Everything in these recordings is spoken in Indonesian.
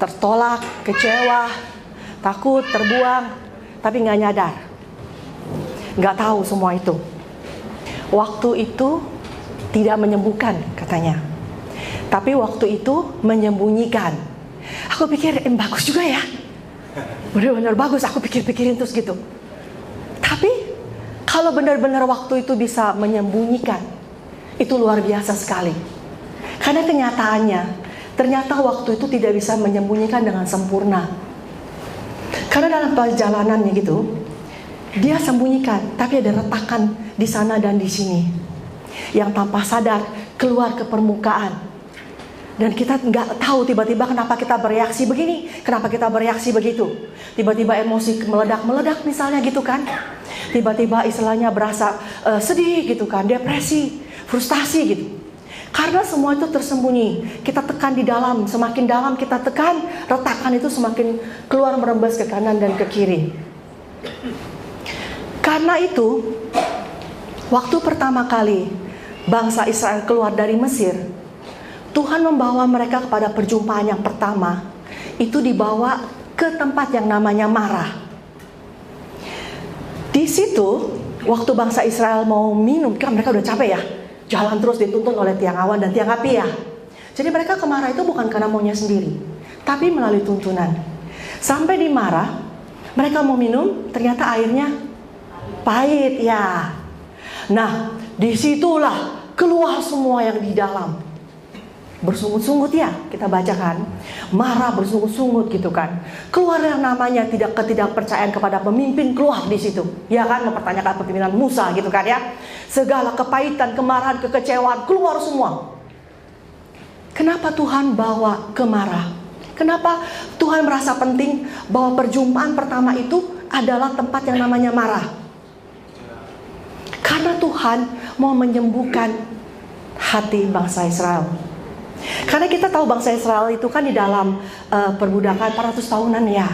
tertolak, kecewa, takut, terbuang, tapi nggak nyadar, nggak tahu semua itu. Waktu itu tidak menyembuhkan katanya, tapi waktu itu menyembunyikan. Aku pikir bagus juga ya, benar-benar bagus. Aku pikir-pikirin terus gitu. Tapi kalau benar-benar waktu itu bisa menyembunyikan, itu luar biasa sekali. Karena kenyataannya, ternyata waktu itu tidak bisa menyembunyikan dengan sempurna. Karena dalam perjalanannya gitu, dia sembunyikan, tapi ada retakan di sana dan di sini yang tanpa sadar keluar ke permukaan. Dan kita nggak tahu tiba-tiba kenapa kita bereaksi begini, kenapa kita bereaksi begitu. Tiba-tiba emosi meledak-meledak misalnya gitu kan. Tiba-tiba istilahnya berasa sedih gitu kan, depresi, frustasi gitu. Karena semua itu tersembunyi. Kita tekan di dalam, semakin dalam kita tekan, retakan itu semakin keluar merembes ke kanan dan ke kiri. Karena itu, waktu pertama kali bangsa Israel keluar dari Mesir, Tuhan membawa mereka kepada perjumpaan yang pertama. Itu dibawa ke tempat yang namanya Marah. Di situ, waktu bangsa Israel mau minum, kan mereka udah capek ya, jalan terus dituntun oleh tiang awan dan tiang api ya. Jadi mereka ke Marah itu bukan karena maunya sendiri, tapi melalui tuntunan. Sampai di Marah, mereka mau minum, ternyata airnya pahit ya. Nah, disitulah keluar semua yang di dalam. Bersungut-sungut ya, kita bacakan. Marah bersungut-sungut gitu kan. Keluar yang namanya ketidakpercayaan kepada pemimpin keluar di situ. Ya kan, mempertanyakan kepemimpinan Musa gitu kan ya. Segala kepahitan, kemarahan, kekecewaan keluar semua. Kenapa Tuhan bawa ke Marah? Kenapa Tuhan merasa penting bahwa perjumpaan pertama itu adalah tempat yang namanya Marah? Karena Tuhan mau menyembuhkan hati bangsa Israel. Karena kita tahu bangsa Israel itu kan di dalam perbudakan 400 tahunan ya,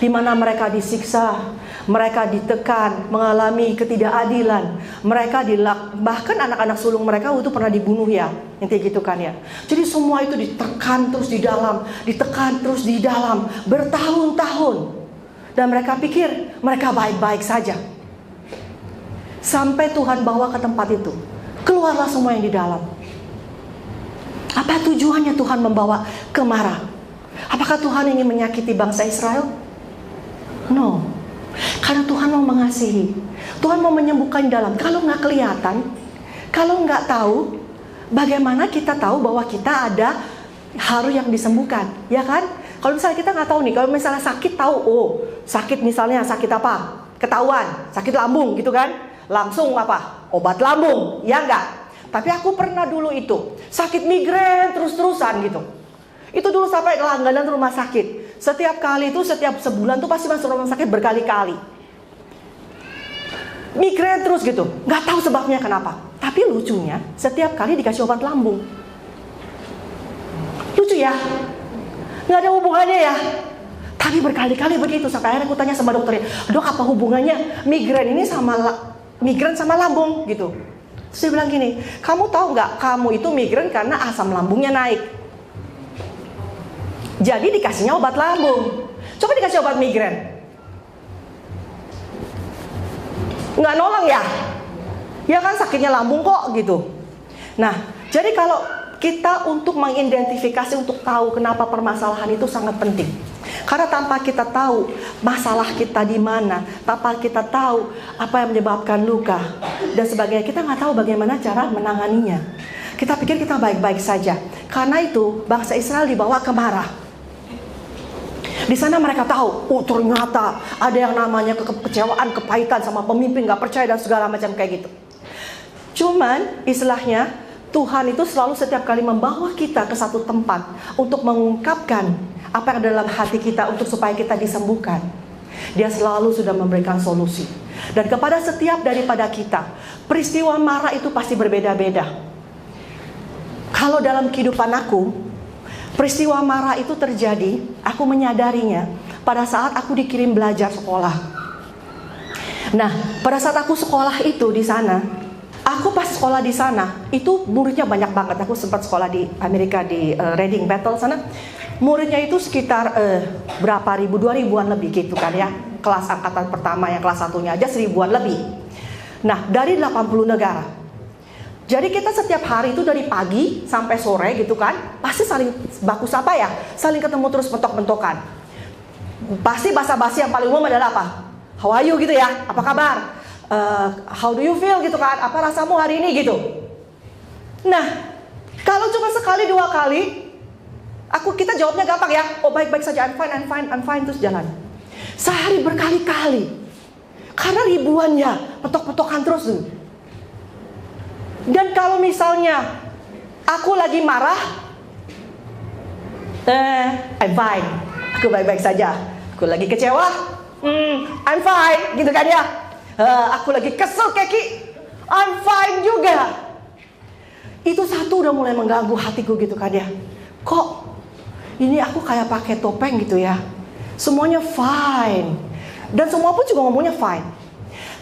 di mana mereka disiksa, mereka ditekan, mengalami ketidakadilan, mereka bahkan anak-anak sulung mereka itu pernah dibunuh ya, intinya gitu kan ya. Jadi semua itu ditekan terus di dalam, ditekan terus di dalam bertahun-tahun, dan mereka pikir mereka baik-baik saja. Sampai Tuhan bawa ke tempat itu, keluarlah semua yang di dalam. Apa tujuannya Tuhan membawa ke Marah? Apakah Tuhan ingin menyakiti bangsa Israel? No. Karena Tuhan mau mengasihi. Tuhan mau menyembuhkan dalam. Kalau nggak kelihatan, kalau nggak tahu, bagaimana kita tahu bahwa kita ada harus yang disembuhkan? Ya kan? Kalau misalnya kita nggak tahu nih, kalau misalnya sakit tahu, oh sakit misalnya sakit apa? Ketahuan, sakit lambung gitu kan? Langsung apa? Obat lambung, ya nggak? Tapi aku pernah dulu itu sakit migrain terus-terusan gitu. Itu dulu sampai langganan rumah sakit. Setiap kali itu, setiap sebulan tuh pasti masuk rumah sakit berkali-kali. Migrain terus gitu, nggak tahu sebabnya kenapa. Tapi lucunya, setiap kali dikasih obat lambung. Lucu ya, nggak ada hubungannya ya. Tapi berkali-kali begitu, sampai akhirnya aku tanya sama dokternya, dok apa hubungannya migrain ini sama lambung gitu. Terus dia bilang gini, kamu tahu nggak, kamu itu migrain karena asam lambungnya naik. Jadi dikasihnya obat lambung. Coba dikasih obat migrain, nggak nolong ya? Ya kan sakitnya lambung kok gitu. Nah, jadi kalau kita untuk mengidentifikasi, untuk tahu kenapa permasalahan itu sangat penting. Karena tanpa kita tahu masalah kita di mana, tanpa kita tahu apa yang menyebabkan luka dan sebagainya, kita nggak tahu bagaimana cara menanganinya. Kita pikir kita baik-baik saja. Karena itu bangsa Israel dibawa ke Marah. Di sana mereka tahu, oh ternyata ada yang namanya kekecewaan, kepahitan sama pemimpin, nggak percaya dan segala macam kayak gitu. Cuman istilahnya Tuhan itu selalu setiap kali membawa kita ke satu tempat untuk mengungkapkan apa yang ada dalam hati kita untuk supaya kita disembuhkan. Dia selalu sudah memberikan solusi. Dan kepada setiap daripada kita, peristiwa Marah itu pasti berbeda-beda. Kalau dalam kehidupan aku, peristiwa Marah itu terjadi, aku menyadarinya pada saat aku dikirim belajar sekolah. Nah, pada saat aku sekolah itu di sana, Aku pas sekolah di sana, itu muridnya banyak banget. Aku sempat sekolah di Amerika, di Reading Battle sana. Muridnya itu sekitar berapa ribu, 2.000-an lebih gitu kan ya. Kelas angkatan pertama yang kelas 1-nya aja 1.000-an lebih. Nah, dari 80 negara. Jadi kita setiap hari itu dari pagi sampai sore gitu kan, pasti saling baku sapa ya, saling ketemu terus bentok-bentokan. Pasti basa-basi yang paling umum adalah apa? How are you gitu ya, apa kabar? How do you feel gitu kan, apa rasamu hari ini gitu. Nah, kalau cuma sekali dua kali, kita jawabnya gampang ya, oh baik-baik saja, I'm fine, terus jalan. Sehari berkali-kali, karena ribuannya, petok-petokan terus tuh. Dan kalau misalnya aku lagi marah, I'm fine, aku baik-baik saja. Aku lagi kecewa, I'm fine, gitu kan ya. Aku lagi kesel Keki, I'm fine juga. Itu satu udah mulai mengganggu hatiku gitu kan ya. Kok ini aku kayak pakai topeng gitu ya. Semuanya fine. Dan semua pun juga ngomongnya fine.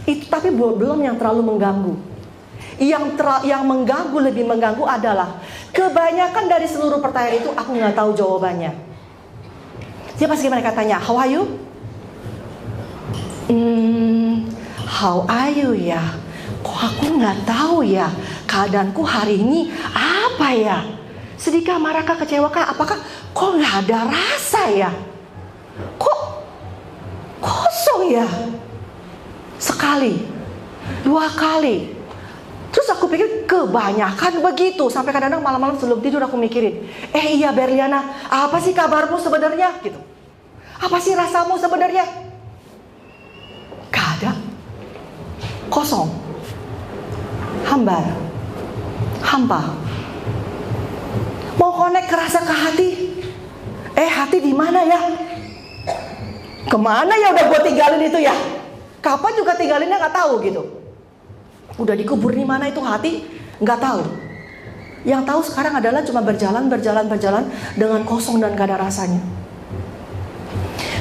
Itu tapi belum yang terlalu mengganggu. Yang mengganggu, lebih mengganggu adalah kebanyakan dari seluruh pertanyaan itu aku nggak tahu jawabannya. Dia pasti gimana katanya, how are you? How are you ya? Kok aku nggak tahu ya keadaanku hari ini apa ya? Sedihkah, marahkah, kecewakah? Apakah kok nggak ada rasa ya? Kok kosong ya? Sekali, dua kali. Terus aku pikir kebanyakan begitu. Sampai kadang-kadang malam-malam sebelum tidur aku mikirin, iya Berliana, apa sih kabarmu sebenarnya? Gitu. Apa sih rasamu sebenarnya? Gak ada. Kosong. Hambar. Hampa. Mau connect kerasa ke hati. Hati di mana ya? Kemana ya udah gue tinggalin itu ya? Kapan juga tinggalinnya gak tahu gitu. Udah dikubur di mana itu hati? Nggak tahu. Yang tahu sekarang adalah cuma berjalan dengan kosong dan gak ada rasanya.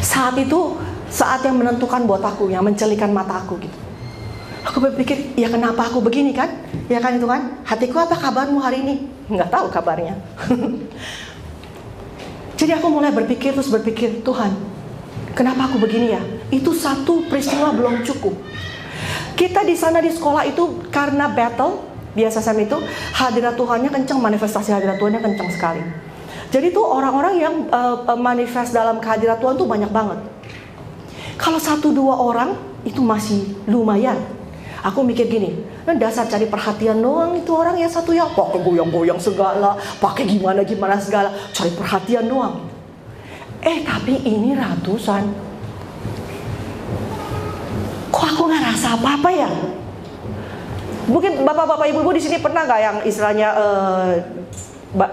Saat itu saat yang menentukan buat aku, yang mencelikan mata aku gitu. Aku berpikir, ya kenapa aku begini kan? Ya kan itu kan? Hatiku, apa kabarmu hari ini? Nggak tahu kabarnya. Jadi aku mulai berpikir, Tuhan, kenapa aku begini ya? Itu satu peristiwa belum cukup. Kita di sana di sekolah itu karena battle biasa sama itu, hadirat Tuhannya kencang, manifestasi hadirat Tuhannya kencang sekali. Jadi tuh orang-orang yang manifest dalam kehadirat Tuhan tuh banyak banget. Kalau 1-2 orang itu masih lumayan. Aku mikir gini, dasar cari perhatian doang itu orang ya satu ya, pakai goyang-goyang segala, pakai gimana segala, cari perhatian doang. Tapi ini ratusan. Kok aku nggak rasa apa-apa ya? Mungkin bapak-bapak, ibu-ibu di sini pernah nggak yang istilahnya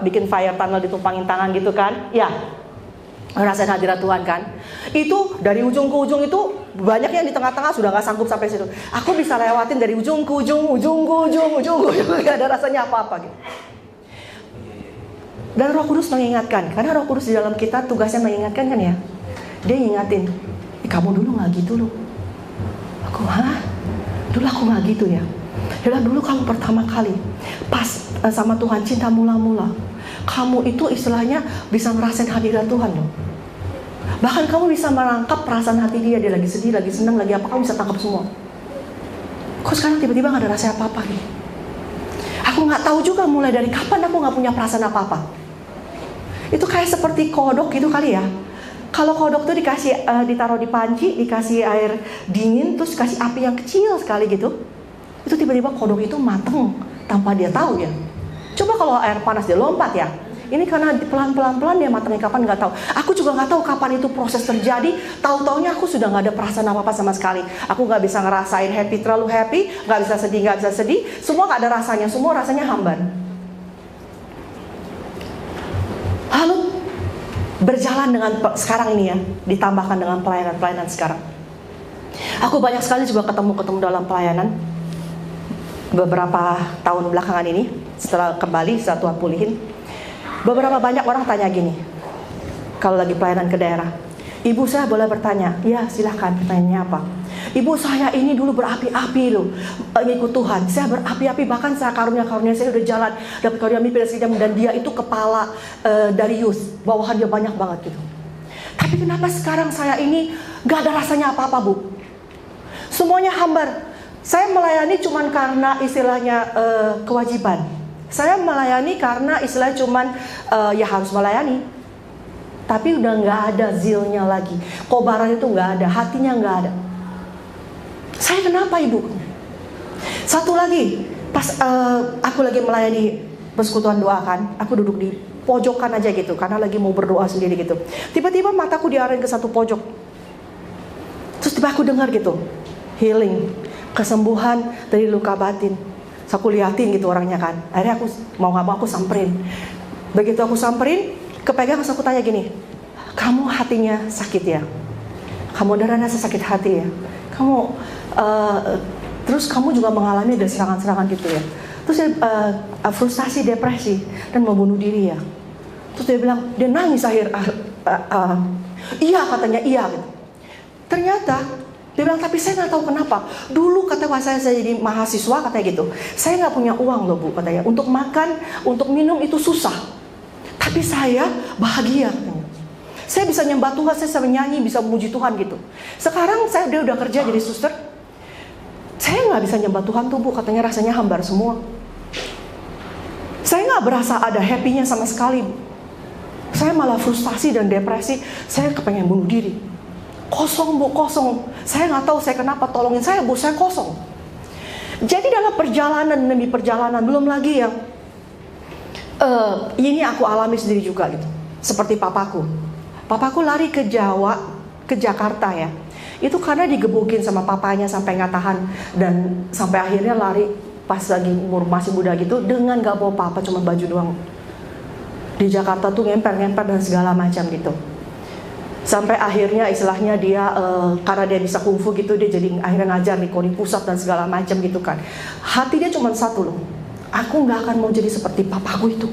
bikin fire tunnel, ditumpangin tangan gitu kan? Ya, ngerasain hadirat Tuhan kan? Itu dari ujung ke ujung itu banyak yang di tengah-tengah sudah nggak sanggup sampai situ. Aku bisa lewatin dari ujung ke ujung, nggak ada rasanya apa-apa gitu. Dan Roh Kudus mengingatkan, karena Roh Kudus di dalam kita tugasnya mengingatkan kan ya? Dia ngingatin, kamu dulu nggak gitu loh. Aku, dulu aku nggak gitu ya. Yalah dulu kamu pertama kali pas sama Tuhan cinta mula-mula, kamu itu istilahnya bisa ngerasain hadirat Tuhan loh. Bahkan kamu bisa merangkap perasaan hati dia lagi sedih, lagi senang, lagi apa, kamu bisa tangkap semua. Kok sekarang tiba-tiba nggak ada rasa apa-apa nih? Aku nggak tahu juga mulai dari kapan aku nggak punya perasaan apa-apa. Itu kayak seperti kodok gitu kali ya. Kalau kodok tuh dikasih ditaruh di panci, dikasih air dingin, terus kasih api yang kecil sekali gitu, itu tiba-tiba kodok itu mateng tanpa dia tahu ya. Coba kalau air panas dia lompat ya. Ini karena pelan-pelan dia matengnya kapan nggak tahu. Aku juga nggak tahu kapan itu proses terjadi. Tahu-taunya aku sudah nggak ada perasaan apa-apa sama sekali. Aku nggak bisa ngerasain happy terlalu happy, nggak bisa sedih. Semua nggak ada rasanya. Semua rasanya hambar. Lalu berjalan dengan sekarang ini ya, ditambahkan dengan pelayanan sekarang. Aku banyak sekali juga ketemu dalam pelayanan beberapa tahun belakangan ini, setelah Tuhan pulihin. Beberapa banyak orang tanya gini, kalau lagi pelayanan ke daerah, Ibu saya boleh bertanya? Ya silahkan, pertanyaannya apa? Ibu, saya ini dulu berapi-api loh, ngikut Tuhan. Saya berapi-api, bahkan saya karunia saya udah jalan, dapat karunia mimpi dan dia itu kepala dari youth, bawahan dia banyak banget gitu. Tapi kenapa sekarang saya ini gak ada rasanya apa-apa, Bu? Semuanya hambar. Saya melayani cuman karena istilahnya kewajiban. Saya melayani karena istilahnya cuman ya harus melayani. Tapi udah gak ada zilnya lagi. Kobaran itu gak ada, hatinya gak ada. Saya kenapa, Ibu? Satu lagi, pas aku lagi melayani persekutuan doa kan, aku duduk di pojokan aja gitu, karena lagi mau berdoa sendiri gitu. Tiba-tiba mataku diarahin ke satu pojok. Terus tiba aku dengar gitu, healing, kesembuhan dari luka batin. Terus aku liatin gitu orangnya kan. Akhirnya aku mau gak mau aku samperin. Begitu aku samperin, kepegang, terus aku tanya gini, kamu hatinya sakit ya? Kamu ada rasa sakit hati ya? Kamu terus kamu juga mengalami ada serangan-serangan gitu ya? Terus dia frustasi, depresi, dan mau bunuh diri ya? Terus dia bilang, dia nangis iya katanya, iya gitu. Ternyata dia bilang, tapi saya nggak tahu kenapa. Dulu kata saya jadi mahasiswa katanya gitu, saya nggak punya uang loh, Bu, katanya. Untuk makan, untuk minum itu susah. Tapi saya bahagia katanya. Saya bisa nyembah Tuhan, saya bisa menyanyi, bisa memuji Tuhan gitu. Sekarang dia udah kerja jadi suster. Saya nggak bisa nyembah Tuhan tuh, Bu, katanya rasanya hambar semua. Saya nggak berasa ada happy-nya sama sekali, Bu. Saya malah frustasi dan depresi. Saya kepengen bunuh diri. Kosong, Bu, kosong. Saya nggak tahu saya kenapa, tolongin saya, Bu, saya kosong. Jadi dalam perjalanan demi perjalanan, belum lagi yang ini aku alami sendiri juga gitu. Seperti papaku. Papaku lari ke Jakarta ya. Itu karena digebukin sama papanya sampai nggak tahan, dan sampai akhirnya lari pas lagi umur masih muda gitu dengan nggak bawa apa-apa, cuma baju doang. Di Jakarta tuh ngemper-ngemper dan segala macam gitu. Sampai akhirnya istilahnya dia karena dia bisa kungfu gitu, dia jadi akhirnya ngajar di Koni Pusat dan segala macam gitu kan. Hati dia cuma satu loh, aku nggak akan mau jadi seperti papaku itu.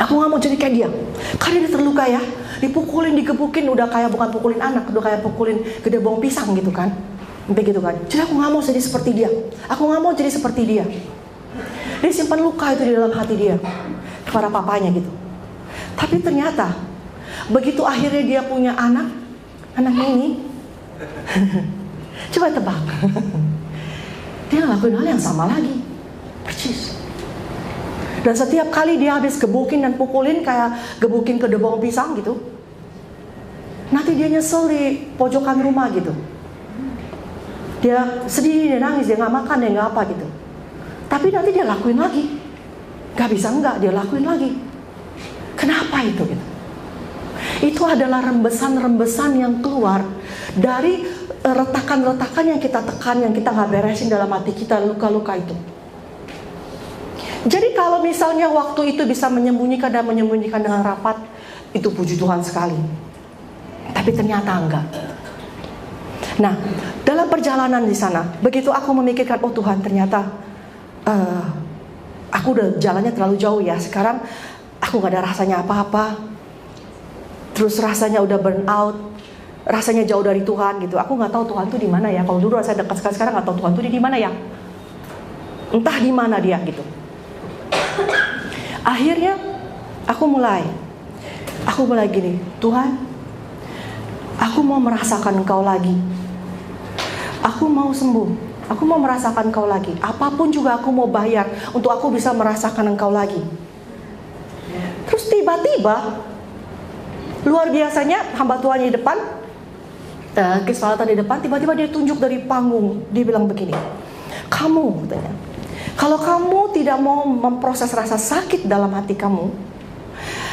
Aku nggak mau jadi kayak dia, karena dia terluka ya, dipukulin, digebukin, udah kayak bukan pukulin anak, udah kayak pukulin gede bawang pisang gitu kan, begitu kan. Jadi aku nggak mau jadi seperti dia, aku nggak mau jadi seperti dia. Dia simpan luka itu di dalam hati dia kepada papanya gitu. Tapi ternyata begitu akhirnya dia punya anaknya ini, coba tebak, dia ngelakuin hal yang sama lagi, percis. Dan setiap kali dia habis gebukin dan pukulin, kayak gebukin ke bawang pisang gitu, nanti dia nyesel di pojokan rumah gitu. Dia sedih, dia nangis, dia nggak makan, dia nggak apa gitu. Tapi nanti dia lakuin lagi, nggak bisa enggak, dia lakuin lagi. Kenapa itu gitu? Itu adalah rembesan-rembesan yang keluar dari retakan-retakan yang kita tekan, yang kita nggak beresin dalam hati kita, luka-luka itu. Jadi kalau misalnya waktu itu bisa menyembunyikan dengan rapat, itu puji Tuhan sekali. Tapi ternyata enggak. Nah, dalam perjalanan di sana, begitu aku memikirkan, oh Tuhan, ternyata aku udah jalannya terlalu jauh ya. Sekarang aku gak ada rasanya apa-apa. Terus rasanya udah burn out, rasanya jauh dari Tuhan gitu. Aku nggak tahu Tuhan tuh di mana ya. Kalau dulu saya dekat sekali, sekarang nggak tahu Tuhan tuh di mana ya. Entah di mana dia gitu. Akhirnya aku mulai gini, Tuhan, aku mau merasakan Engkau lagi. Aku mau sembuh, aku mau merasakan Engkau lagi. Apapun juga aku mau bayar untuk aku bisa merasakan Engkau lagi. Terus tiba-tiba luar biasanya hamba Tuhan di depan, keselatan di depan, tiba-tiba dia tunjuk dari panggung. Dia bilang begini, kamu, katanya, kalau kamu tidak mau memproses rasa sakit dalam hati kamu,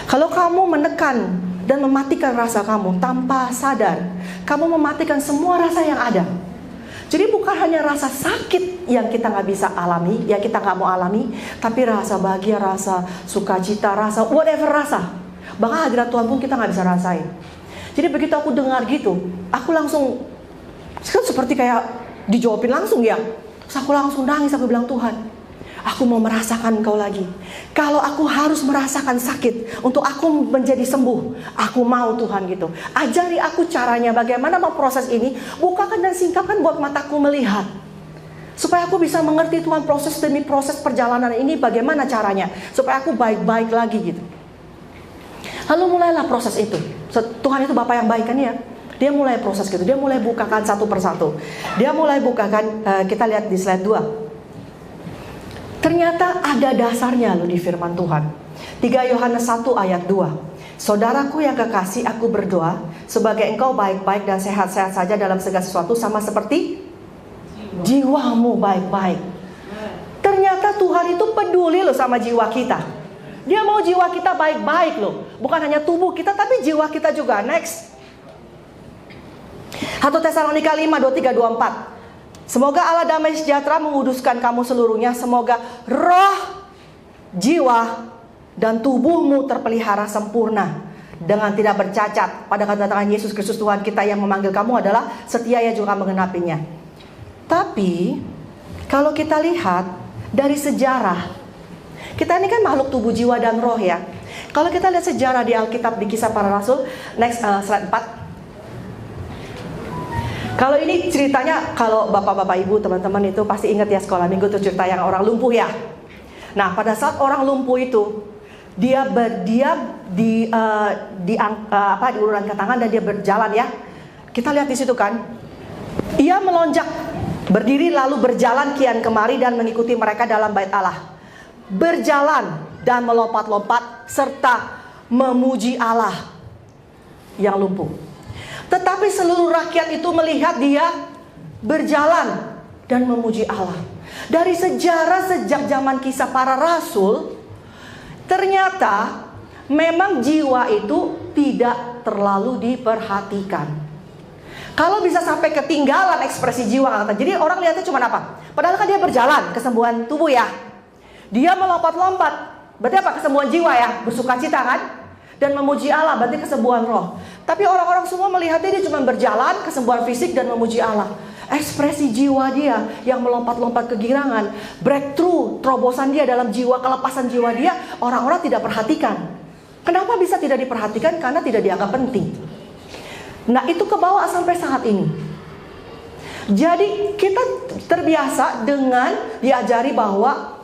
kalau kamu menekan dan mematikan rasa kamu tanpa sadar, kamu mematikan semua rasa yang ada. Jadi bukan hanya rasa sakit yang kita nggak bisa alami, yang kita nggak mau alami, tapi rasa bahagia, rasa sukacita, rasa whatever rasa. Bahkan hadirat Tuhan pun kita nggak bisa rasain. Jadi begitu aku dengar gitu, aku langsung seperti kayak dijawabin langsung ya. Terus aku langsung nangis, aku bilang, Tuhan, Aku mau merasakan Engkau lagi. Kalau aku harus merasakan sakit untuk aku menjadi sembuh, aku mau Tuhan gitu. Ajari aku caranya bagaimana memproses ini. Bukakan dan singkapkan buat mataku melihat. Supaya aku bisa mengerti Tuhan proses demi proses perjalanan ini bagaimana caranya. Supaya aku baik-baik lagi gitu. Lalu mulailah proses itu. Tuhan itu Bapa yang baik kan ya. Dia mulai proses gitu. Dia mulai bukakan satu persatu. Dia mulai bukakan, kita lihat di slide 2. Ternyata ada dasarnya loh di firman Tuhan. 3 Yohanes 1 ayat 2. Saudaraku yang kekasih, aku berdoa sebagai engkau baik-baik dan sehat-sehat saja dalam segala sesuatu, sama seperti jiwamu baik-baik. Ternyata Tuhan itu peduli loh sama jiwa kita. Dia mau jiwa kita baik-baik loh. Bukan hanya tubuh kita tapi jiwa kita juga. Next. 1 Tesalonika 5, 23, 24. Semoga Allah damai sejahtera menguduskan kamu seluruhnya. Semoga roh, jiwa, dan tubuhmu terpelihara sempurna dengan tidak bercacat pada kedatangan Yesus Kristus Tuhan kita. Yang memanggil kamu adalah setia, yang juga menggenapinya. Tapi kalau kita lihat dari sejarah, kita ini kan makhluk tubuh, jiwa, dan roh ya. Kalau kita lihat sejarah di Alkitab, di Kisah Para Rasul, next slide 4. Kalau ini ceritanya, kalau bapak-bapak ibu teman-teman itu pasti ingat ya, sekolah minggu itu cerita yang orang lumpuh ya. Nah pada saat orang lumpuh itu dia berdiam di uluran tangan dan dia berjalan ya. Kita lihat di situ kan, ia melonjak berdiri lalu berjalan kian kemari dan mengikuti mereka dalam bait Allah. Berjalan dan melompat-lompat serta memuji Allah yang lumpuh. Tetapi seluruh rakyat itu melihat dia berjalan dan memuji Allah. Dari sejarah sejak zaman Kisah Para Rasul, ternyata memang jiwa itu tidak terlalu diperhatikan. Kalau bisa sampai ketinggalan ekspresi jiwa, jadi orang lihatnya cuma apa? Padahal kan dia berjalan, kesembuhan tubuh ya. Dia melompat-lompat, berarti apa? Kesembuhan jiwa ya, bersukacita kan? Dan memuji Allah, berarti kesembuhan roh. Tapi orang-orang semua melihatnya dia cuma berjalan, kesembuhan fisik dan memuji Allah. Ekspresi jiwa dia yang melompat-lompat kegirangan, breakthrough, terobosan dia dalam jiwa, kelepasan jiwa dia, orang-orang tidak perhatikan. Kenapa bisa tidak diperhatikan? Karena tidak dianggap penting. Nah itu kebawa sampai saat ini. Jadi kita terbiasa dengan diajari bahwa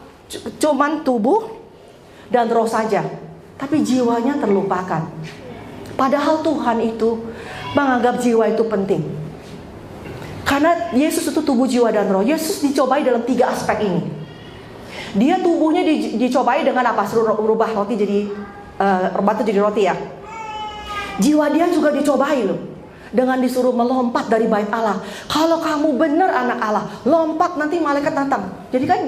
cuman tubuh dan roh saja, tapi jiwanya terlupakan. Padahal Tuhan itu menganggap jiwa itu penting. Karena Yesus itu tubuh, jiwa, dan roh. Yesus dicobai dalam 3 aspek ini. Dia tubuhnya dicobai dengan apa? Suruh rubah roti jadi batu jadi roti ya. Jiwa dia juga dicobai loh, dengan disuruh melompat dari bait Allah. Kalau kamu benar anak Allah, lompat, nanti malaikat nantang. Jadi kan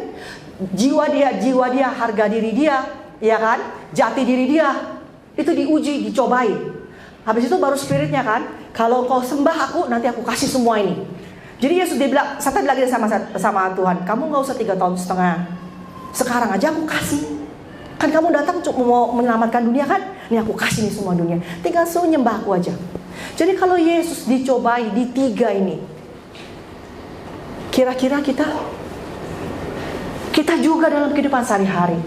jiwa dia, harga diri dia, ya kan, jati diri dia itu diuji, dicobai. Habis itu baru spiritnya kan, kalau kau sembah aku, nanti aku kasih semua ini. Jadi Yesus dia bilang, Satan bilang sama Tuhan, kamu gak usah 3,5 tahun, sekarang aja aku kasih. Kan kamu datang mau menyelamatkan dunia kan, ini aku kasih nih semua dunia, tinggal suruh nyembah aku aja. Jadi kalau Yesus dicobai di 3 ini, kira-kira kita juga dalam kehidupan sehari-hari.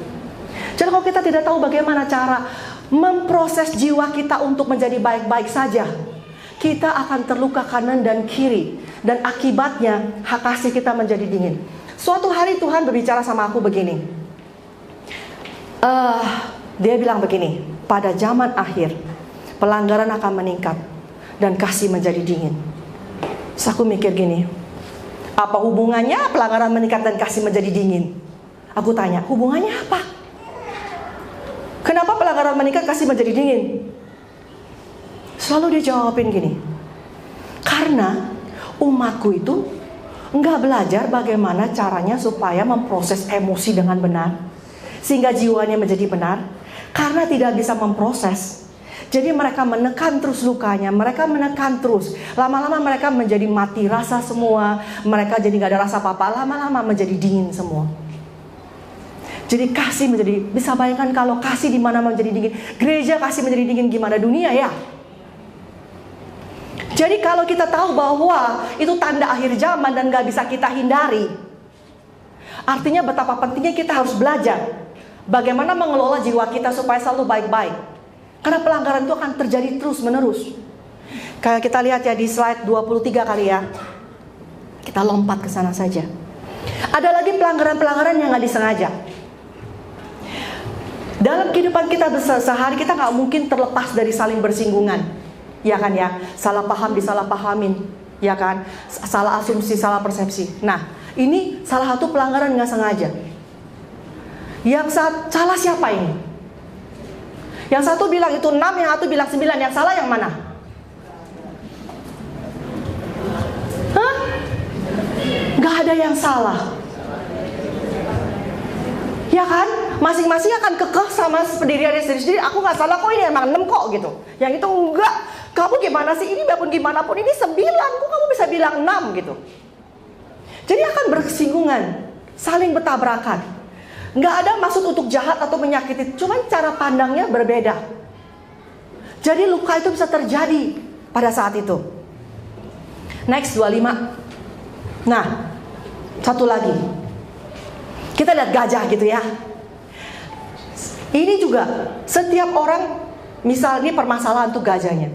Jadi kalau kita tidak tahu bagaimana cara memproses jiwa kita untuk menjadi baik-baik saja, kita akan terluka kanan dan kiri. Dan akibatnya hak kasih kita menjadi dingin. Suatu hari Tuhan berbicara sama aku begini. Dia bilang begini, pada zaman akhir pelanggaran akan meningkat dan kasih menjadi dingin. Terus aku mikir gini, apa hubungannya pelanggaran meningkat dan kasih menjadi dingin? Aku tanya, hubungannya apa? Kenapa pelanggaran meningkat, kasih menjadi dingin? Selalu dia jawabin gini, karena umatku itu nggak belajar bagaimana caranya supaya memproses emosi dengan benar, sehingga jiwanya menjadi benar. Karena tidak bisa memproses, jadi mereka menekan terus lukanya, mereka menekan terus. Lama-lama mereka menjadi mati rasa semua, mereka jadi nggak ada rasa apa-apa, lama-lama menjadi dingin semua. Jadi kasih menjadi, bisa bayangkan kalau kasih di mana menjadi dingin, gereja kasih menjadi dingin, gimana dunia ya? Jadi kalau kita tahu bahwa itu tanda akhir zaman dan gak bisa kita hindari, Artinya betapa pentingnya kita harus belajar bagaimana mengelola jiwa kita supaya selalu baik-baik. Karena pelanggaran itu akan terjadi terus menerus. Kayak kita lihat ya di slide 23 kali ya. Kita lompat ke sana saja. Ada lagi pelanggaran-pelanggaran yang nggak disengaja. Dalam kehidupan kita sehari kita nggak mungkin terlepas dari saling bersinggungan, ya kan ya? Salah paham disalahpahamin, ya kan? Salah asumsi, salah persepsi. Nah, ini salah satu pelanggaran nggak sengaja. Yang salah siapa ini? Yang satu bilang itu 6, yang satu bilang 9. Yang salah yang mana? Hah? Nggak ada yang salah. Ya kan? Masing-masing akan kekeh sama pendiriannya sendiri-sendiri. Aku nggak salah kok, ini emang 6 kok gitu. Yang itu enggak. Kamu gimana sih? Ini walaupun gimana pun ini 9. Kok kamu bisa bilang 6 gitu? Jadi akan bersinggungan, saling bertabrakan. Nggak ada maksud untuk jahat atau menyakiti, cuman cara pandangnya berbeda. Jadi luka itu bisa terjadi pada saat itu. Next 25. Nah, satu lagi. Kita lihat gajah gitu ya. Ini juga setiap orang, misalnya permasalahan tuh gajahnya.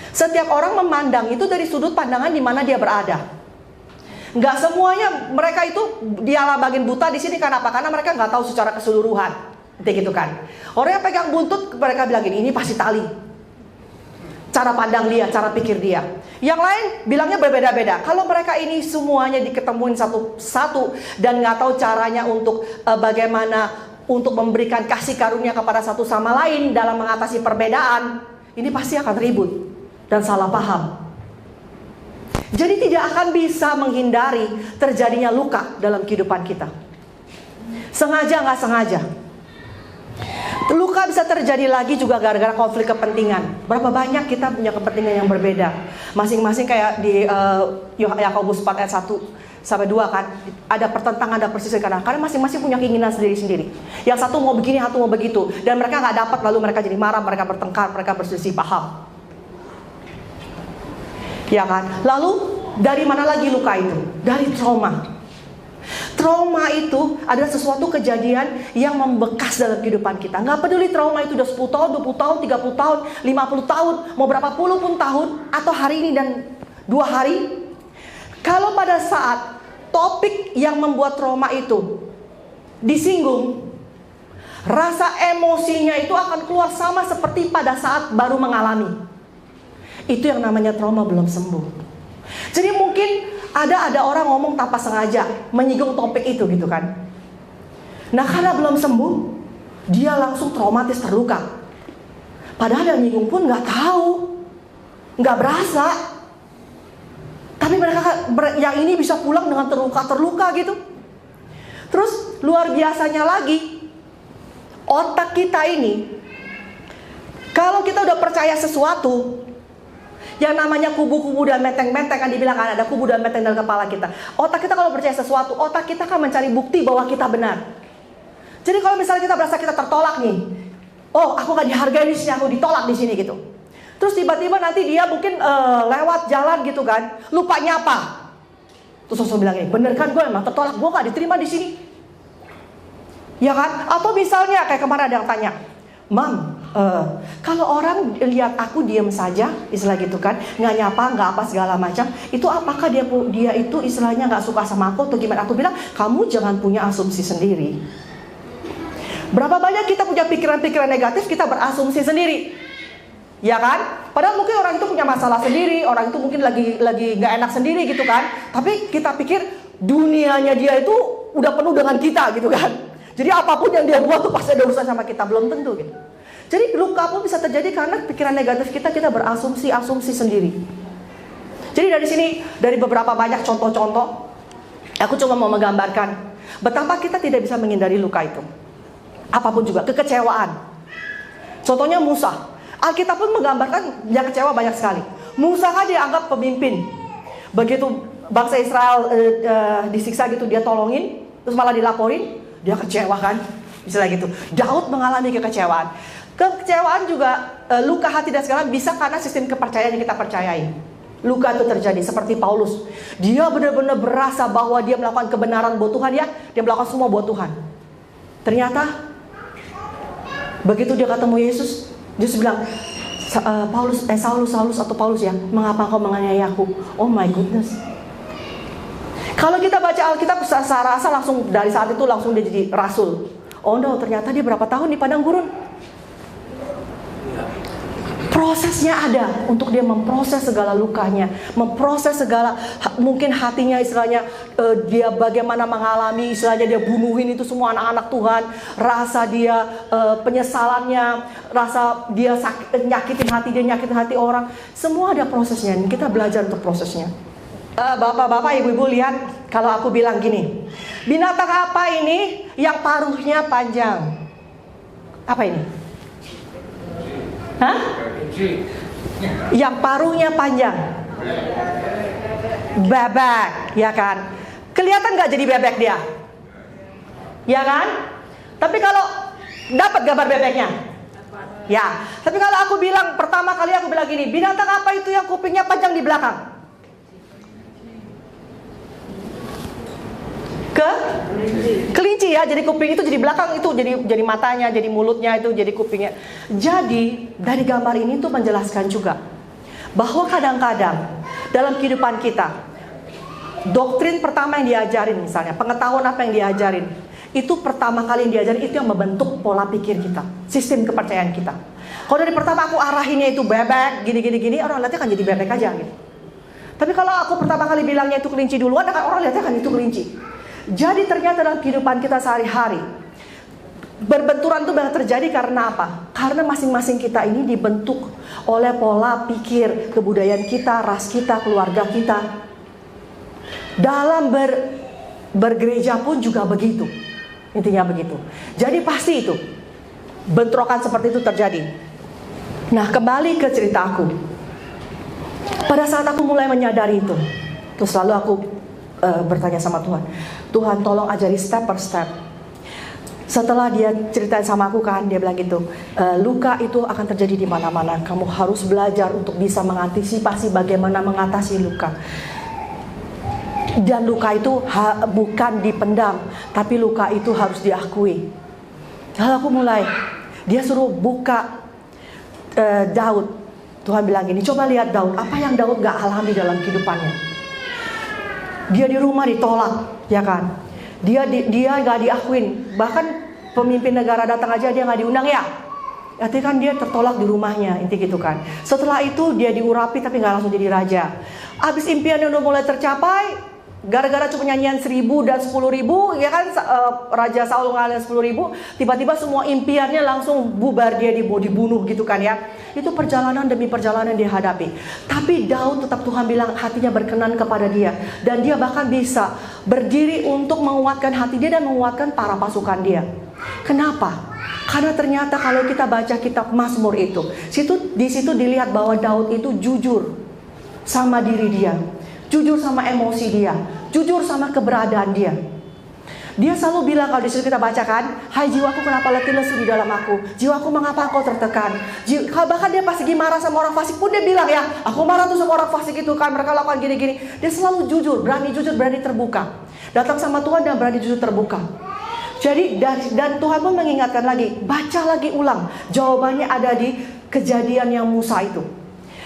Setiap orang memandang itu dari sudut pandangan di mana dia berada. Nggak semuanya mereka itu dialah bagian buta di sini karena apa? Karena mereka nggak tahu secara keseluruhan, gitu kan? Orang yang pegang buntut mereka bilang ini pasti tali. Cara pandang dia, cara pikir dia. Yang lain bilangnya berbeda-beda. Kalau mereka ini semuanya diketemuin satu-satu dan nggak tahu caranya untuk bagaimana untuk memberikan kasih karunia kepada satu sama lain dalam mengatasi perbedaan, ini pasti akan ribut dan salah paham. Jadi tidak akan bisa menghindari terjadinya luka dalam kehidupan kita. Sengaja nggak sengaja. Luka bisa terjadi lagi juga gara-gara konflik kepentingan. Berapa banyak kita punya kepentingan yang berbeda. Masing-masing kayak di Yakobus 4 ayat 1-2 kan. Ada pertentangan, ada persisir karena masing-masing punya keinginan sendiri-sendiri. Yang satu mau begini, satu mau begitu. Dan mereka nggak dapat, lalu mereka jadi marah, mereka bertengkar, mereka berselisih paham. Ya kan? Lalu dari mana lagi luka itu? Dari trauma. Trauma itu adalah sesuatu kejadian yang membekas dalam kehidupan kita. Nggak peduli trauma itu udah 10 tahun, 20 tahun, 30 tahun, 50 tahun, mau berapa puluh pun tahun, atau hari ini dan 2 hari. Kalau pada saat topik yang membuat trauma itu disinggung, rasa emosinya itu akan keluar sama seperti pada saat baru mengalami. Itu yang namanya trauma belum sembuh. Jadi mungkin ada orang ngomong tanpa sengaja menyinggung topik itu gitu kan. Nah karena belum sembuh, dia langsung traumatis, terluka. Padahal yang nyinggung pun nggak tahu, nggak berasa. Tapi mereka yang ini bisa pulang dengan terluka gitu. Terus luar biasanya lagi, otak kita ini, kalau kita udah percaya sesuatu, yang namanya kubu-kubu dan menteng-menteng kan dibilang kan ada kubu dan menteng dalam kepala kita. Otak kita kalau percaya sesuatu, otak kita kan mencari bukti bahwa kita benar. Jadi kalau misalnya kita berasa kita tertolak nih, oh aku gak dihargai di sini, aku ditolak di sini gitu. Terus tiba-tiba nanti dia mungkin lewat jalan gitu kan, lupa nyapa. Terus langsung bilang ini, bener kan gue emang tertolak, gue gak diterima di sini. Ya kan? Atau misalnya kayak kemarin ada yang tanya, Mam, kalau orang lihat aku diam saja, istilah gitu kan, nggak nyapa, nggak apa segala macam, itu apakah dia itu istilahnya nggak suka sama aku atau gimana? Aku bilang, kamu jangan punya asumsi sendiri. Berapa banyak kita punya pikiran-pikiran negatif, kita berasumsi sendiri, ya kan? Padahal mungkin orang itu punya masalah sendiri, orang itu mungkin lagi nggak enak sendiri gitu kan. Tapi kita pikir dunianya dia itu udah penuh dengan kita gitu kan. Jadi apapun yang dia buat tuh pasti ada urusan sama kita, belum tentu gitu. Jadi luka pun bisa terjadi karena pikiran negatif kita berasumsi sendiri. Jadi dari sini, dari beberapa banyak contoh-contoh, aku cuma mau menggambarkan betapa kita tidak bisa menghindari luka itu. Apapun juga, kekecewaan. Contohnya Musa. Alkitab pun menggambarkan dia kecewa banyak sekali. Musa kan dianggap pemimpin. Begitu bangsa Israel disiksa gitu, dia tolongin, terus malah dilaporin, dia kecewa kan. Misalnya gitu. Daud mengalami kekecewaan. Kekecewaan juga luka hati dan segala bisa karena sistem kepercayaan yang kita percayai. luka itu terjadi. Seperti Paulus, dia benar-benar berasa bahwa dia melakukan kebenaran buat Tuhan ya, dia melakukan semua buat Tuhan. Ternyata begitu dia ketemu Yesus, Yesus bilang, Saulus atau Paulus ya, mengapa kau menganiaya aku? Oh my goodness. Kalau kita baca Alkitab, saya rasa langsung dari saat itu langsung dia jadi rasul. Oh no, ternyata dia berapa tahun di padang gurun. Prosesnya ada untuk dia memproses segala lukanya, memproses segala mungkin hatinya, istilahnya dia bagaimana mengalami, istilahnya dia bunuhin itu semua anak-anak Tuhan, rasa dia penyesalannya, rasa dia nyakitin hati orang, semua ada prosesnya. Kita belajar untuk prosesnya. Bapak-bapak, ibu-ibu lihat, kalau aku bilang gini, binatang apa ini yang paruhnya panjang? Apa ini? Hah? Yang paruhnya panjang. Bebek, ya kan? Kelihatan nggak jadi bebek dia? Ya kan? Tapi kalau dapat gambar bebeknya? Ya. Tapi kalau aku bilang, pertama kali aku bilang gini, binatang apa itu yang kupingnya panjang di belakang? Kelinci ya, jadi kuping itu jadi belakang, itu jadi matanya, jadi mulutnya, itu jadi kupingnya. Jadi dari gambar ini tuh menjelaskan juga bahwa kadang-kadang dalam kehidupan kita, doktrin pertama yang diajarin, misalnya pengetahuan apa yang diajarin, itu pertama kali yang diajarin itu yang membentuk pola pikir kita, sistem kepercayaan kita. Kalau dari pertama aku arahinnya itu bebek, gini, orang lihatnya kan jadi bebek aja gitu. Tapi kalau aku pertama kali bilangnya itu kelinci duluan, orang lihatnya kan itu kelinci. Jadi ternyata dalam kehidupan kita sehari-hari, berbenturan itu banyak terjadi karena apa? Karena masing-masing kita ini dibentuk oleh pola pikir, kebudayaan kita, ras kita, keluarga kita. Dalam bergereja pun juga begitu. Intinya begitu. Jadi pasti itu bentrokan seperti itu terjadi. Nah, kembali ke cerita aku. Pada saat aku mulai menyadari itu, terus lalu aku bertanya sama Tuhan, Tuhan tolong ajari step per step. Setelah dia ceritain sama aku kan, dia bilang gitu, luka itu akan terjadi di mana-mana. Kamu harus belajar untuk bisa mengantisipasi bagaimana mengatasi luka. Dan luka itu bukan dipendam, tapi luka itu harus diakui. Lalu aku mulai, dia suruh buka Daud. Tuhan bilang gini, coba lihat Daud, apa yang Daud gak alami dalam kehidupannya. Dia di rumah ditolak, ya kan? Dia nggak diakuin, bahkan pemimpin negara datang aja dia nggak diundang ya. Artinya kan dia tertolak di rumahnya, inti gitu kan. Setelah itu dia diurapi tapi nggak langsung jadi raja. Abis impiannya udah mulai tercapai, gara-gara cuma nyanyian 1.000 dan 10.000, ya kan? Raja Saul ngalahin 10.000, tiba-tiba semua impiannya langsung bubar, dia dibunuh gitu kan ya. Itu perjalanan demi perjalanan dia hadapi. Tapi Daud tetap Tuhan bilang hatinya berkenan kepada dia. Dan dia bahkan bisa berdiri untuk menguatkan hati dia dan menguatkan para pasukan dia. Kenapa? Karena ternyata kalau kita baca kitab Mazmur itu, di situ dilihat bahwa Daud itu jujur sama diri dia, jujur sama emosi dia, jujur sama keberadaan dia. Dia selalu bilang, kalau di situ kita bacakan, hai jiwaku kenapa letih lesu di dalam aku, jiwaku mengapa kau tertekan. Bahkan dia pas lagi marah sama orang fasik pun dia bilang ya, aku marah tuh sama orang fasik itu kan, mereka lakukan gini-gini. Dia selalu jujur, berani terbuka. Datang sama Tuhan dan berani jujur terbuka. Jadi dan Tuhan pun mengingatkan lagi, baca lagi ulang. Jawabannya ada di Kejadian yang Musa itu.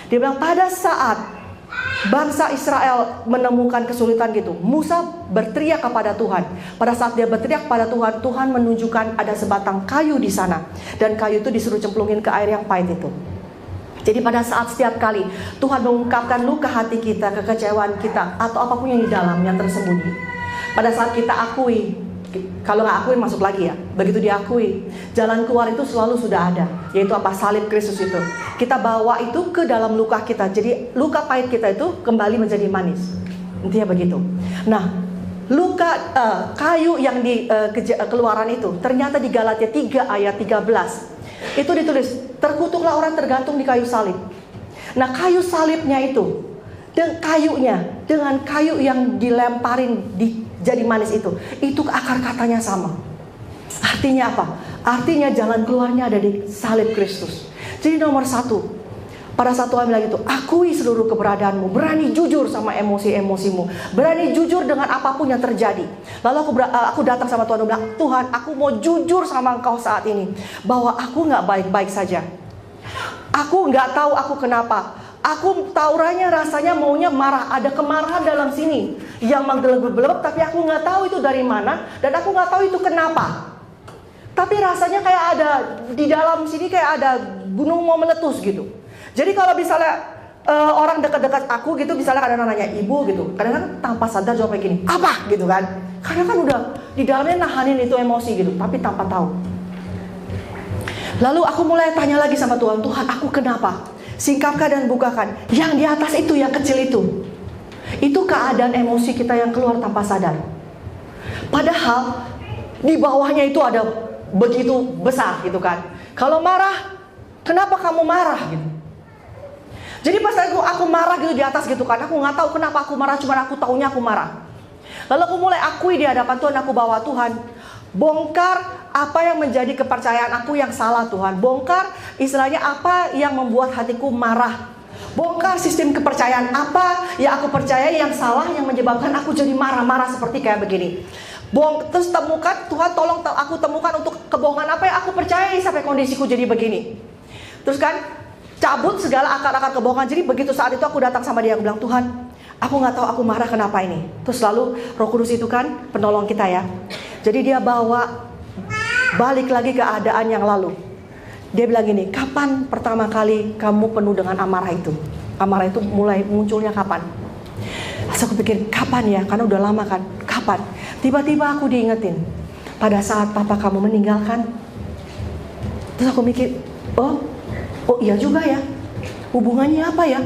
Dia bilang pada saat bangsa Israel menemukan kesulitan gitu, Musa berteriak kepada Tuhan. Pada saat dia berteriak pada Tuhan, Tuhan menunjukkan ada sebatang kayu di sana, dan kayu itu disuruh cemplungin ke air yang pahit itu. Jadi pada saat setiap kali Tuhan mengungkapkan luka hati kita, kekecewaan kita, atau apapun yang di dalam yang tersembunyi, pada saat kita akui, kalau nggak akuin masuk lagi ya. Begitu diakui, jalan keluar itu selalu sudah ada, yaitu apa? Salib Kristus itu. Kita bawa itu ke dalam luka kita. Jadi luka pahit kita itu kembali menjadi manis. Intinya begitu. Nah, luka kayu yang di Keluaran itu ternyata di Galatia 3 ayat 13 itu ditulis, terkutuklah orang tergantung di kayu salib. Nah, kayu salibnya itu dengan kayu yang dilemparin jadi manis itu akar katanya sama. Artinya apa? Artinya jalan keluarnya ada di salib Kristus. Jadi nomor satu, Pada saat Tuhan bilang gitu, akui seluruh keberadaanmu, berani jujur sama emosi-emosimu, berani jujur dengan apapun yang terjadi. Lalu aku datang sama Tuhan dan bilang, Tuhan, aku mau jujur sama Engkau saat ini, bahwa aku gak baik-baik saja. Aku gak tahu aku kenapa. Aku rasanya maunya marah, ada kemarahan dalam sini yang menggelebek-gelebek, tapi aku gak tahu itu dari mana, dan aku gak tahu itu kenapa. Tapi rasanya kayak ada, di dalam sini kayak ada gunung mau meletus gitu. Jadi kalau misalnya orang dekat-dekat aku gitu, misalnya kadang nanya ibu gitu, kadang-kadang tanpa sadar jawab kayak gini, apa gitu kan? Karena kan udah di dalamnya nahanin itu emosi gitu, tapi tanpa tahu. Lalu aku mulai tanya lagi sama Tuhan, Tuhan aku kenapa? Singkapkan dan bukakan. Yang di atas itu, yang kecil itu keadaan emosi kita yang keluar tanpa sadar. Padahal di bawahnya itu ada begitu besar gitu kan. Kalau marah, kenapa kamu marah gitu? Jadi pas aku marah gitu di atas gitu kan, aku nggak tahu kenapa aku marah, cuma aku taunya aku marah. Lalu aku mulai akui di hadapan Tuhan, aku bawa Tuhan, bongkar apa yang menjadi kepercayaan aku yang salah Tuhan. Bongkar istilahnya apa yang membuat hatiku marah. Bongkar sistem kepercayaan apa yang aku percaya yang salah, yang menyebabkan aku jadi marah-marah seperti kayak begini. Terus temukan, Tuhan tolong aku temukan untuk kebohongan apa yang aku percayai sampai kondisiku jadi begini. Terus kan cabut segala akar-akar kebohongan. Jadi begitu saat itu aku datang sama dia, aku bilang, Tuhan, aku gak tahu aku marah kenapa ini. Terus lalu Roh Kudus itu kan penolong kita ya. Jadi dia bawa balik lagi keadaan yang lalu. Dia bilang gini, kapan pertama kali kamu penuh dengan amarah itu? Amarah itu mulai munculnya kapan? Terus aku pikir, kapan ya? Karena udah lama kan. Kapan? Tiba-tiba aku diingetin, pada saat papa kamu meninggalkan. Terus aku mikir, oh iya juga ya, hubungannya apa ya?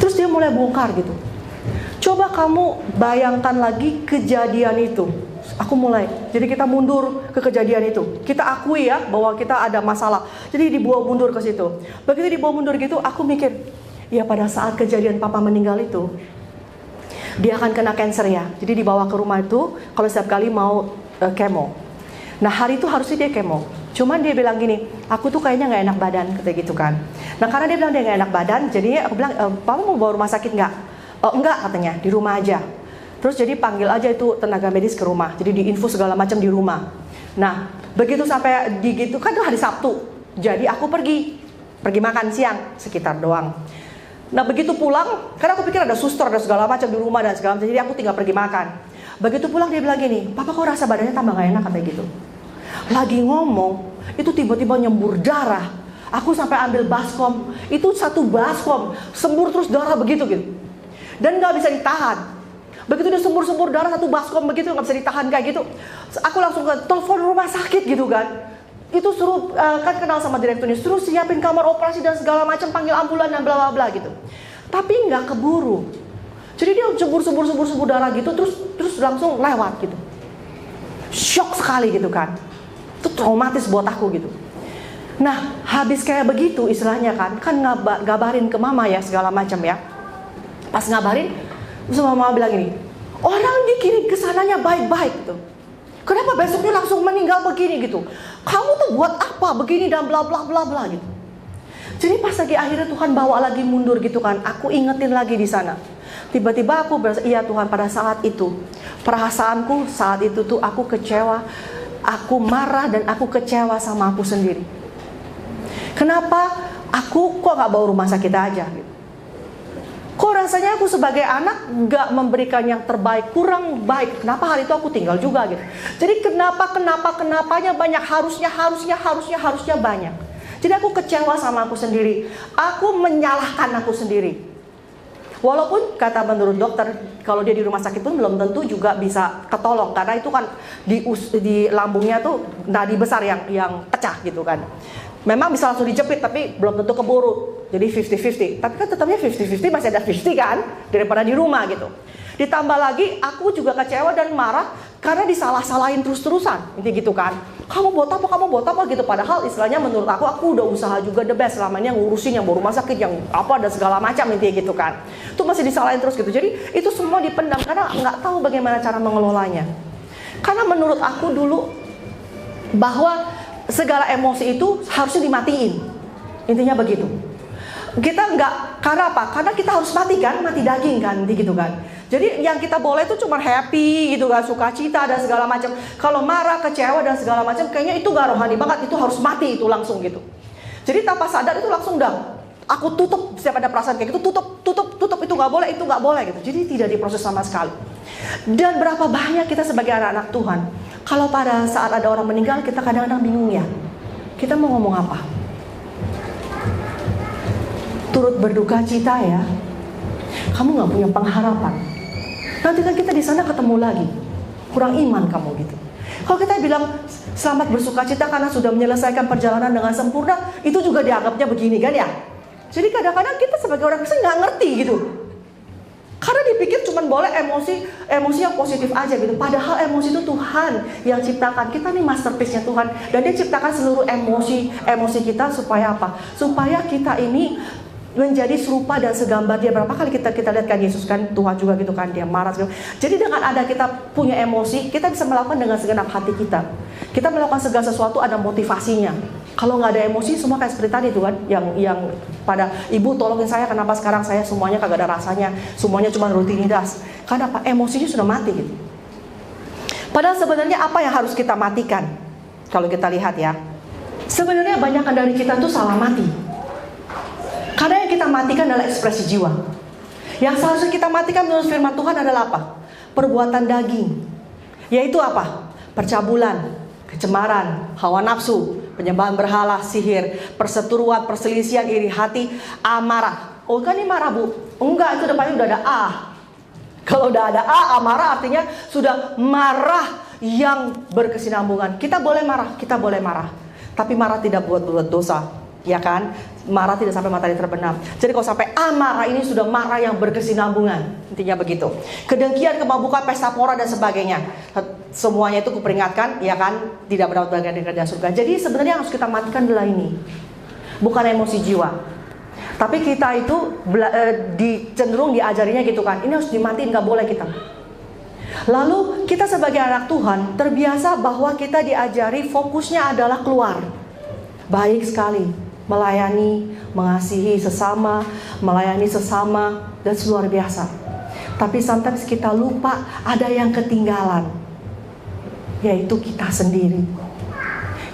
Terus dia mulai bongkar gitu. Coba kamu bayangkan lagi kejadian itu. Aku mulai, jadi kita mundur ke kejadian itu. Kita akui ya bahwa kita ada masalah. Jadi dibawa mundur ke situ. Begitu dibawa mundur gitu, aku mikir, ya pada saat kejadian papa meninggal itu, dia akan kena cancer ya. Jadi dibawa ke rumah itu, kalau setiap kali mau kemo. Nah hari itu harusnya dia kemo. Cuman dia bilang gini, aku tuh kayaknya gak enak badan, kata gitu kan. Nah karena dia bilang dia gak enak badan, jadi aku bilang, papa mau bawa rumah sakit gak? Enggak katanya, di rumah aja. Terus jadi panggil aja itu tenaga medis ke rumah. Jadi diinfus segala macam di rumah. Nah begitu sampai di gitu, kan itu hari Sabtu. Jadi aku pergi makan siang sekitar doang. Nah begitu pulang, karena aku pikir ada suster, ada segala macam di rumah dan segala macam. Jadi aku tinggal pergi makan. Begitu pulang dia bilang gini, papa kok rasa badannya tambah gak enak, katanya gitu. Lagi ngomong, itu tiba-tiba nyembur darah. Aku sampai ambil baskom, itu satu baskom, sembur terus darah begitu gitu. Dan gak bisa ditahan. Begitu dia sembur-sembur darah satu baskom begitu, gak bisa ditahan kayak gitu. Aku langsung ke telepon rumah sakit gitu kan. Itu suruh, kan kenal sama direkturnya, suruh siapin kamar operasi dan segala macam, panggil ambulan dan bla bla bla gitu. Tapi gak keburu. Jadi dia sembur darah gitu, terus langsung lewat gitu. Shock sekali gitu kan. Itu traumatis buat aku gitu. Nah habis kayak begitu istilahnya kan ngabarin ke mama ya segala macam ya. Pas ngabarin, terus mama bilang gini, orang dikirim ke sananya baik-baik gitu. Kenapa besoknya langsung meninggal begini gitu? Kamu tuh buat apa begini dan bla bla bla bla gitu. Jadi pas lagi akhirnya Tuhan bawa lagi mundur gitu kan, aku ingetin lagi di sana. Tiba-tiba aku berasa, iya Tuhan pada saat itu, perasaanku saat itu tuh aku kecewa, aku marah dan aku kecewa sama aku sendiri. Kenapa aku kok gak bawa rumah sakit aja gitu? Kok rasanya aku sebagai anak gak memberikan yang terbaik, kurang baik. Kenapa hari itu aku tinggal juga gitu. Jadi kenapanya banyak, harusnya banyak. Jadi aku kecewa sama aku sendiri. Aku menyalahkan aku sendiri. Walaupun kata menurut dokter, kalau dia di rumah sakit pun belum tentu juga bisa ketolong. Karena itu kan di lambungnya tuh nadi besar yang pecah gitu kan. Memang bisa langsung dijepit tapi belum tentu keburu. Jadi 50-50. Tapi kan tetapnya 50-50 masih ada 50 kan daripada di rumah gitu. Ditambah lagi aku juga kecewa dan marah karena disalah-salahin terus-terusan. Intinya gitu kan. Kamu buat apa gitu. Padahal istilahnya menurut aku udah usaha juga the best selama ini yang ngurusin, yang bawa rumah sakit, yang apa dan segala macam intinya gitu kan. Itu masih disalahin terus gitu. Jadi itu semua dipendam karena nggak tahu bagaimana cara mengelolanya. Karena menurut aku dulu bahwa segala emosi itu harusnya dimatiin. Intinya begitu. Kita nggak, karena apa? Karena kita harus mati kan, mati daging kan, gitu kan. Jadi yang kita boleh itu cuma happy gitu kan, sukacita dan segala macam. Kalau marah, kecewa dan segala macam, kayaknya itu nggak rohani banget, itu harus mati itu langsung gitu. Jadi tanpa sadar itu langsung aku tutup setiap ada perasaan kayak gitu, tutup, itu nggak boleh gitu. Jadi tidak diproses sama sekali. Dan berapa banyak kita sebagai anak-anak Tuhan, kalau pada saat ada orang meninggal, kita kadang-kadang bingung ya, kita mau ngomong apa? Turut berduka cita ya, kamu nggak punya pengharapan. Nanti kan kita di sana ketemu lagi, kurang iman kamu gitu. Kalau kita bilang selamat bersuka cita karena sudah menyelesaikan perjalanan dengan sempurna, itu juga dianggapnya begini kan ya. Jadi kadang-kadang kita sebagai orang Kristen nggak ngerti gitu, karena dipikir cuma boleh emosi yang positif aja gitu. Padahal emosi itu Tuhan yang ciptakan. Kita nih masterpiece-nya Tuhan, dan Dia ciptakan seluruh emosi kita supaya apa? Supaya kita ini menjadi serupa dan segambar Dia. Berapa kali kita lihat kan Yesus kan, Tuhan juga gitu kan, Dia marah segala. Jadi dengan ada kita punya emosi, kita bisa melakukan dengan segenap hati kita. Kita melakukan segala sesuatu ada motivasinya. Kalau nggak ada emosi, semua kayak seperti tadi tuh kan, yang pada ibu tolongin saya, kenapa sekarang saya semuanya kagak ada rasanya, semuanya cuma rutinitas. Karena apa? Emosinya sudah mati gitu. Padahal sebenarnya apa yang harus kita matikan? Kalau kita lihat ya, sebenarnya banyak dari kita tuh salah mati. Karena yang kita matikan adalah ekspresi jiwa. Yang seharusnya kita matikan menurut firman Tuhan adalah apa? Perbuatan daging. Yaitu apa? Percabulan, kecemaran, hawa nafsu, penyembahan berhala, sihir, perseteruan, perselisihan, iri hati, amarah. Oh kan ini marah bu? Enggak, itu depannya udah ada A. Kalau udah ada A, amarah artinya sudah marah yang berkesinambungan. Kita boleh marah. Tapi marah tidak buat dosa, ya kan? Marah tidak sampai matahari terbenam. Jadi kalau sampai amarah ini sudah marah yang berkesinambungan, intinya begitu. Kedengkian, kemabukan, pesta pora dan sebagainya, semuanya itu kuperingatkan, ya kan, tidak mendapat bagian dari kerajaan surga. Jadi sebenarnya yang harus kita matikan adalah ini, bukan emosi jiwa. Tapi kita itu cenderung diajarinya gitu kan, ini harus dimatiin, nggak boleh kita. Lalu kita sebagai anak Tuhan terbiasa bahwa kita diajari fokusnya adalah keluar. Baik sekali. Melayani, mengasihi sesama, melayani sesama, dan luar biasa. Tapi sometimes kita lupa ada yang ketinggalan, yaitu kita sendiri.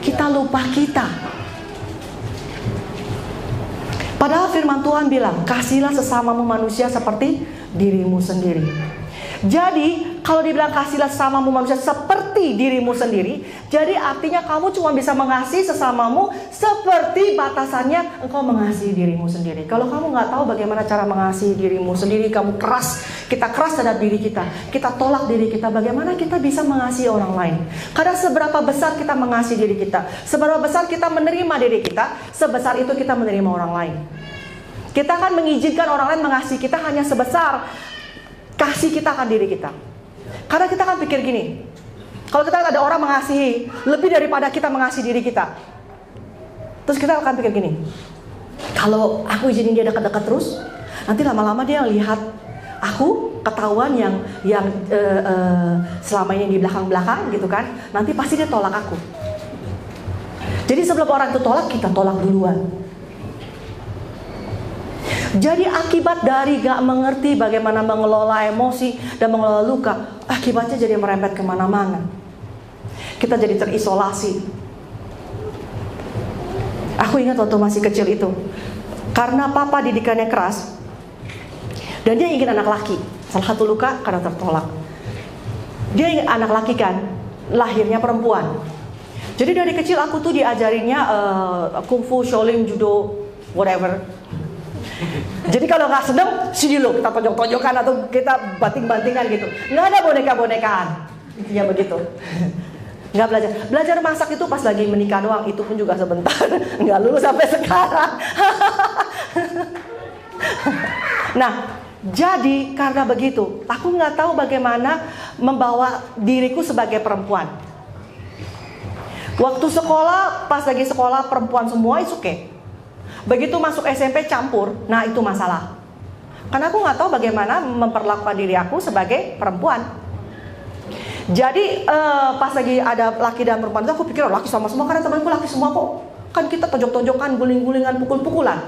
Kita lupa kita. Padahal firman Tuhan bilang, kasihilah sesamamu manusia seperti dirimu sendiri. Jadi kalau dibilang kasihlah sesamamu manusia seperti dirimu sendiri, jadi artinya kamu cuma bisa mengasihi sesamamu seperti batasannya engkau mengasihi dirimu sendiri. Kalau kamu nggak tahu bagaimana cara mengasihi dirimu sendiri, kamu kita keras terhadap diri kita tolak diri kita, bagaimana kita bisa mengasihi orang lain? Karena seberapa besar kita mengasihi diri kita, seberapa besar kita menerima diri kita, sebesar itu kita menerima orang lain. Kita akan mengizinkan orang lain mengasihi kita hanya sebesar kasih kita akan diri kita. Karena kita akan pikir gini, kalau kita ada orang mengasihi lebih daripada kita mengasihi diri kita, terus kita akan pikir gini, kalau aku izinin dia dekat-dekat terus, nanti lama-lama dia lihat aku ketahuan yang selama ini di belakang-belakang gitu kan, nanti pasti dia tolak aku. Jadi sebelum orang itu tolak, kita tolak duluan. Jadi akibat dari gak mengerti bagaimana mengelola emosi dan mengelola luka, akibatnya jadi merembet kemana-mana. Kita jadi terisolasi. Aku ingat waktu masih kecil itu, karena papa didikannya keras, dan dia ingin anak laki. Salah satu luka karena tertolak. Dia ingin anak laki kan, lahirnya perempuan. Jadi dari kecil aku tuh diajarinya kungfu, shaolin, judo, whatever. Jadi kalau nggak seneng, sini lo kita tonjok-tonjokan atau kita banting-bantingan gitu. Nggak ada boneka-bonekaan, intinya begitu. Nggak belajar masak itu pas lagi menikah doang, itu pun juga sebentar, nggak lulus sampai sekarang. Nah, jadi karena begitu, aku nggak tahu bagaimana membawa diriku sebagai perempuan. Waktu sekolah, pas lagi sekolah perempuan semua, it's okay. Begitu masuk SMP campur, nah itu masalah. Karena aku nggak tahu bagaimana memperlakukan diri aku sebagai perempuan. Jadi pas lagi ada laki dan perempuan itu aku pikir laki sama semua, karena temanku laki semua kok. Kan kita tonjok-tonjokan, guling-gulingan, pukul-pukulan.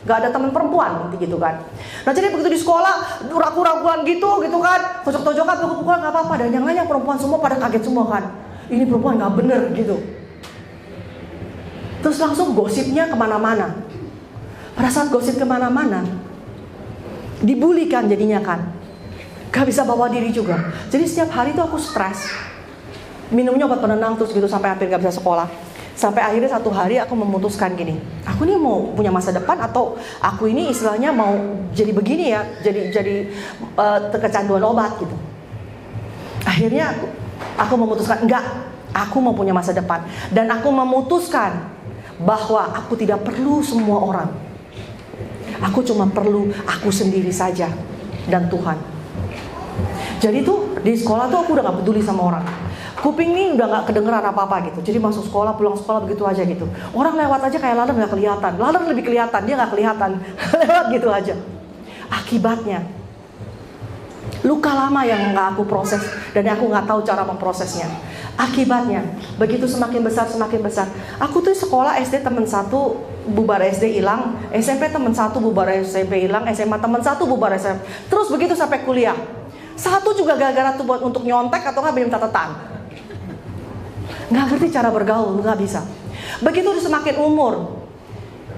Gak ada teman perempuan gitu kan. Nah jadi begitu di sekolah ragu-raguan gitu kan, tojok-tojokan, pukul-pukulan gak apa-apa. Dan yang lainnya perempuan semua pada kaget semua kan. Ini perempuan gak bener gitu. Terus langsung gosipnya kemana-mana. Pada saat gosip kemana-mana, dibully kan jadinya kan. Gak bisa bawa diri juga. Jadi setiap hari tuh aku stres. Minumnya obat penenang terus gitu sampai hampir gak bisa sekolah. Sampai akhirnya satu hari aku memutuskan gini, aku ini mau punya masa depan atau aku ini istilahnya mau jadi begini ya, jadi kecanduan obat gitu. Akhirnya aku memutuskan enggak, aku mau punya masa depan. Dan aku memutuskan bahwa aku tidak perlu semua orang. Aku cuma perlu aku sendiri saja dan Tuhan. Jadi tuh di sekolah tuh aku udah gak peduli sama orang. Kuping nih udah gak kedengeran apa-apa gitu. Jadi masuk sekolah, pulang sekolah begitu aja gitu. Orang lewat aja kayak laler gak kelihatan. Laler lebih kelihatan, dia gak kelihatan. Lewat gitu aja. Akibatnya luka lama yang gak aku proses. Dan aku gak tahu cara memprosesnya. Akibatnya begitu semakin besar. Aku tuh sekolah SD teman satu, bubar SD hilang. SMP teman satu, bubar SMP hilang. SMA teman satu, bubar SMP. Terus begitu sampai kuliah. Satu juga gara-gara tuh buat untuk nyontek atau gak minta catatan. Nggak ngerti cara bergaul, nggak bisa. Begitu udah semakin umur,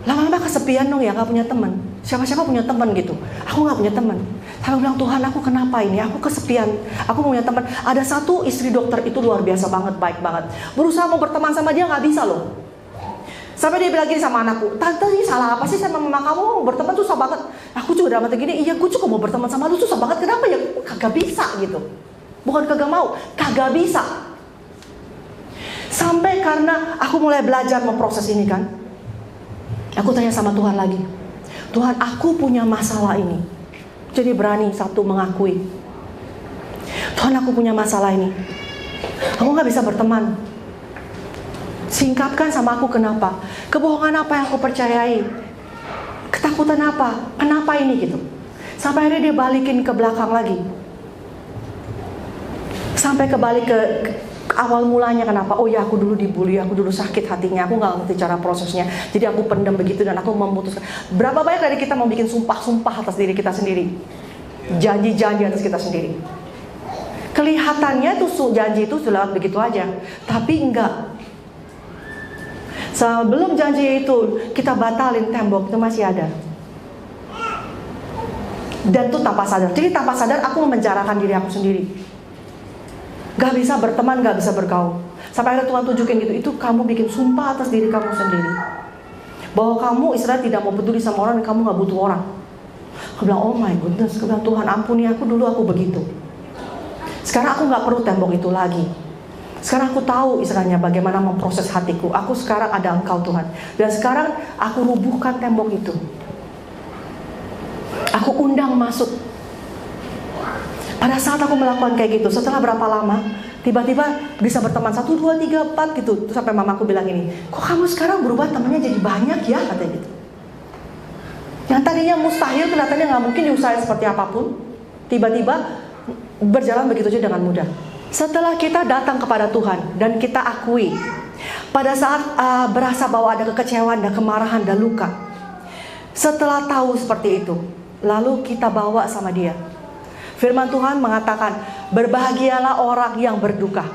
lama-lama kesepian dong ya, nggak punya teman. Siapa-siapa punya teman gitu. Aku nggak punya teman. Aku bilang, Tuhan, aku kenapa ini? Aku kesepian. Aku punya teman. Ada satu istri dokter itu luar biasa banget, baik banget. Berusaha mau berteman sama dia nggak bisa loh. Sampai dia bilang gini sama anakku, tante ini salah apa sih sama mama kamu? Berteman susah banget. Aku juga dalam hati gini, iya gue juga mau berteman sama lu, susah banget. Kenapa ya? Kagak bisa gitu. Bukan kagak mau, kagak bisa. Sampai karena aku mulai belajar memproses ini kan, aku tanya sama Tuhan lagi, Tuhan, aku punya masalah ini. Jadi berani satu mengakui, Tuhan, aku punya masalah ini. Aku gak bisa berteman. Singkapkan sama aku kenapa, kebohongan apa yang aku percayai, ketakutan apa, kenapa ini gitu. Sampai akhirnya dia balikin ke belakang lagi. Sampai kebalik ke awal mulanya kenapa, oh ya aku dulu dibully, aku dulu sakit hatinya, aku gak ngerti cara prosesnya. Jadi aku pendam begitu dan aku memutuskan. Berapa banyak dari kita mau bikin sumpah-sumpah atas diri kita sendiri, janji-janji atas kita sendiri. Kelihatannya tuh janji itu lewat begitu aja, tapi enggak. Sebelum janji itu kita batalin, tembok itu masih ada. Dan itu tanpa sadar. Jadi tanpa sadar aku memenjarakan diri aku sendiri. Gak bisa berteman, gak bisa bergaul. Sampai akhirnya Tuhan tunjukin gitu, itu kamu bikin sumpah atas diri kamu sendiri, bahwa kamu istilahnya tidak mau peduli sama orang dan kamu gak butuh orang. Aku bilang, oh my goodness. Aku bilang, Tuhan ampuni aku, dulu aku begitu. Sekarang aku gak perlu tembok itu lagi. Sekarang aku tahu istilahnya bagaimana memproses hatiku. Aku sekarang ada Engkau Tuhan. Dan sekarang aku rubuhkan tembok itu. Aku undang masuk. Pada saat aku melakukan kayak gitu, setelah berapa lama, tiba-tiba bisa berteman 1, 2, 3, 4 gitu. Terus sampai mamaku bilang ini, kok kamu sekarang berubah temannya jadi banyak ya, katanya gitu. Yang tadinya mustahil, kelihatannya gak mungkin diusahain seperti apapun, tiba-tiba berjalan begitu aja dengan mudah. Setelah kita datang kepada Tuhan dan kita akui, pada saat berasa bahwa ada kekecewaan dan kemarahan dan luka, setelah tahu seperti itu, lalu kita bawa sama Dia. Firman Tuhan mengatakan, berbahagialah orang yang berduka.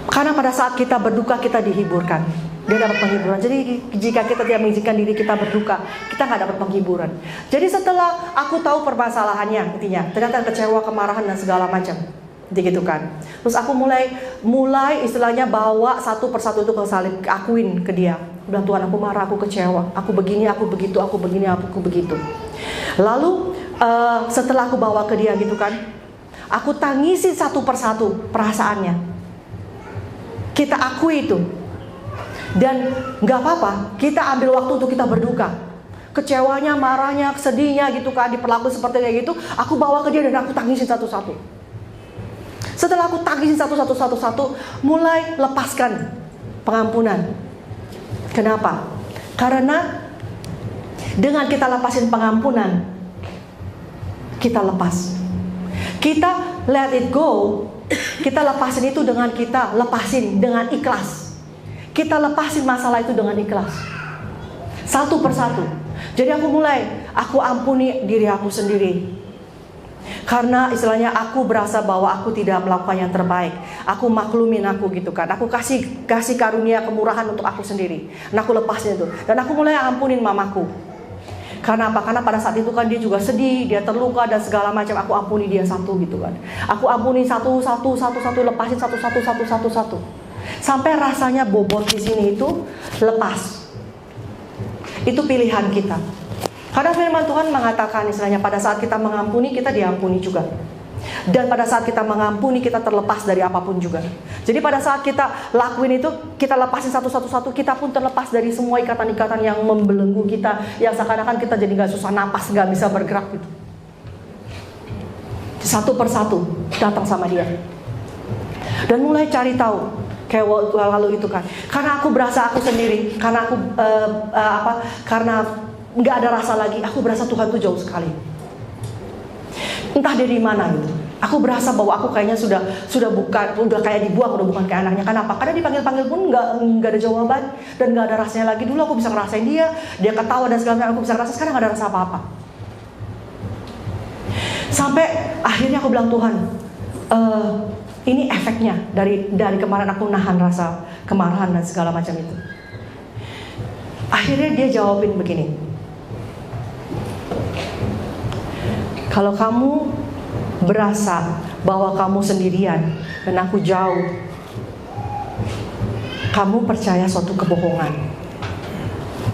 Karena pada saat kita berduka, kita dihiburkan. Dia dapat penghiburan. Jadi jika kita tidak mengizinkan diri kita berduka, kita nggak dapat penghiburan. Jadi setelah aku tahu permasalahannya, intinya ternyata kecewa, kemarahan dan segala macam, gitu kan. Terus aku mulai istilahnya bawa satu persatu itu ke salib, akuin ke Dia. Bilang, Tuhan, aku marah, aku kecewa, aku begini, aku begitu, aku begini, aku begitu. Lalu setelah aku bawa ke Dia gitu kan, aku tangisi satu persatu perasaannya. Kita akui itu. Dan gak apa-apa, kita ambil waktu untuk kita berduka. Kecewanya, marahnya, sedihnya gitu kan, diperlakukan seperti kayak gitu, aku bawa ke Dia dan aku tangisin satu-satu. Setelah aku tangisin satu-satu, mulai lepaskan pengampunan. Kenapa? Karena dengan kita lepasin pengampunan, kita lepas. Kita let it go. Kita lepasin itu dengan kita lepasin dengan ikhlas. Kita lepasin masalah itu dengan ikhlas. satu persatu. Jadi aku ampuni diri aku sendiri. Karena istilahnya aku berasa bahwa aku tidak melakukan yang terbaik. Aku maklumin aku gitu kan. Aku kasih karunia kemurahan untuk aku sendiri. Dan aku lepasnya itu. Dan aku mulai ampunin mamaku. Karena apa? Karena pada saat itu kan dia juga sedih, dia terluka dan segala macam. Aku ampuni dia satu gitu kan. Aku ampuni satu, lepasin satu. Sampai rasanya bobot di sini itu lepas. Itu pilihan kita. Karena firman Tuhan mengatakan istilahnya pada saat kita mengampuni, kita diampuni juga. Dan pada saat kita mengampuni, kita terlepas dari apapun juga. Jadi pada saat kita lakuin itu, kita lepasin satu-satu, kita pun terlepas dari semua ikatan-ikatan yang membelenggu kita, yang seakan-akan kita jadi gak susah napas, gak bisa bergerak gitu. Satu persatu datang sama dia. Dan mulai cari tahu. Kayak lalu itu kan. Karena aku berasa aku sendiri, karena aku karena nggak ada rasa lagi, aku berasa Tuhan tuh jauh sekali. Entah dari mana gitu. Aku berasa bahwa aku kayaknya udah kayak dibuang, udah bukan kayak anaknya. Kenapa? Karena dipanggil pun nggak ada jawaban dan nggak ada rasanya lagi. Dulu aku bisa ngerasain dia ketawa dan segala macam, aku bisa ngerasa. Sekarang nggak ada rasa apa-apa. Sampai akhirnya aku bilang, Tuhan, ini efeknya dari kemarin aku nahan rasa kemarahan dan segala macam itu. Akhirnya dia jawabin begini, kalau kamu berasa bahwa kamu sendirian dan aku jauh, kamu percaya suatu kebohongan.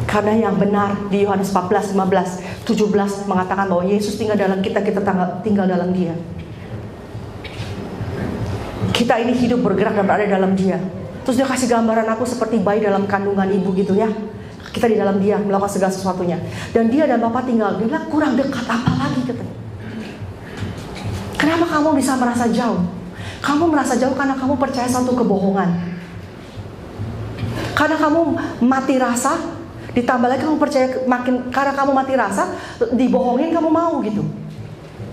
Karena yang benar di Yohanes 14, 15, 17 mengatakan bahwa Yesus tinggal dalam kita tinggal dalam dia. Kita ini hidup, bergerak dan berada dalam dia. Terus dia kasih gambaran aku seperti bayi dalam kandungan ibu gitu ya. Kita di dalam dia melakukan segala sesuatunya. Dan dia dan Bapa tinggal. Dia bilang kurang dekat apa lagi katanya. Kenapa kamu bisa merasa jauh? Kamu merasa jauh karena kamu percaya satu kebohongan. Karena kamu mati rasa, ditambah lagi kamu percaya karena kamu mati rasa, dibohongin kamu mau gitu.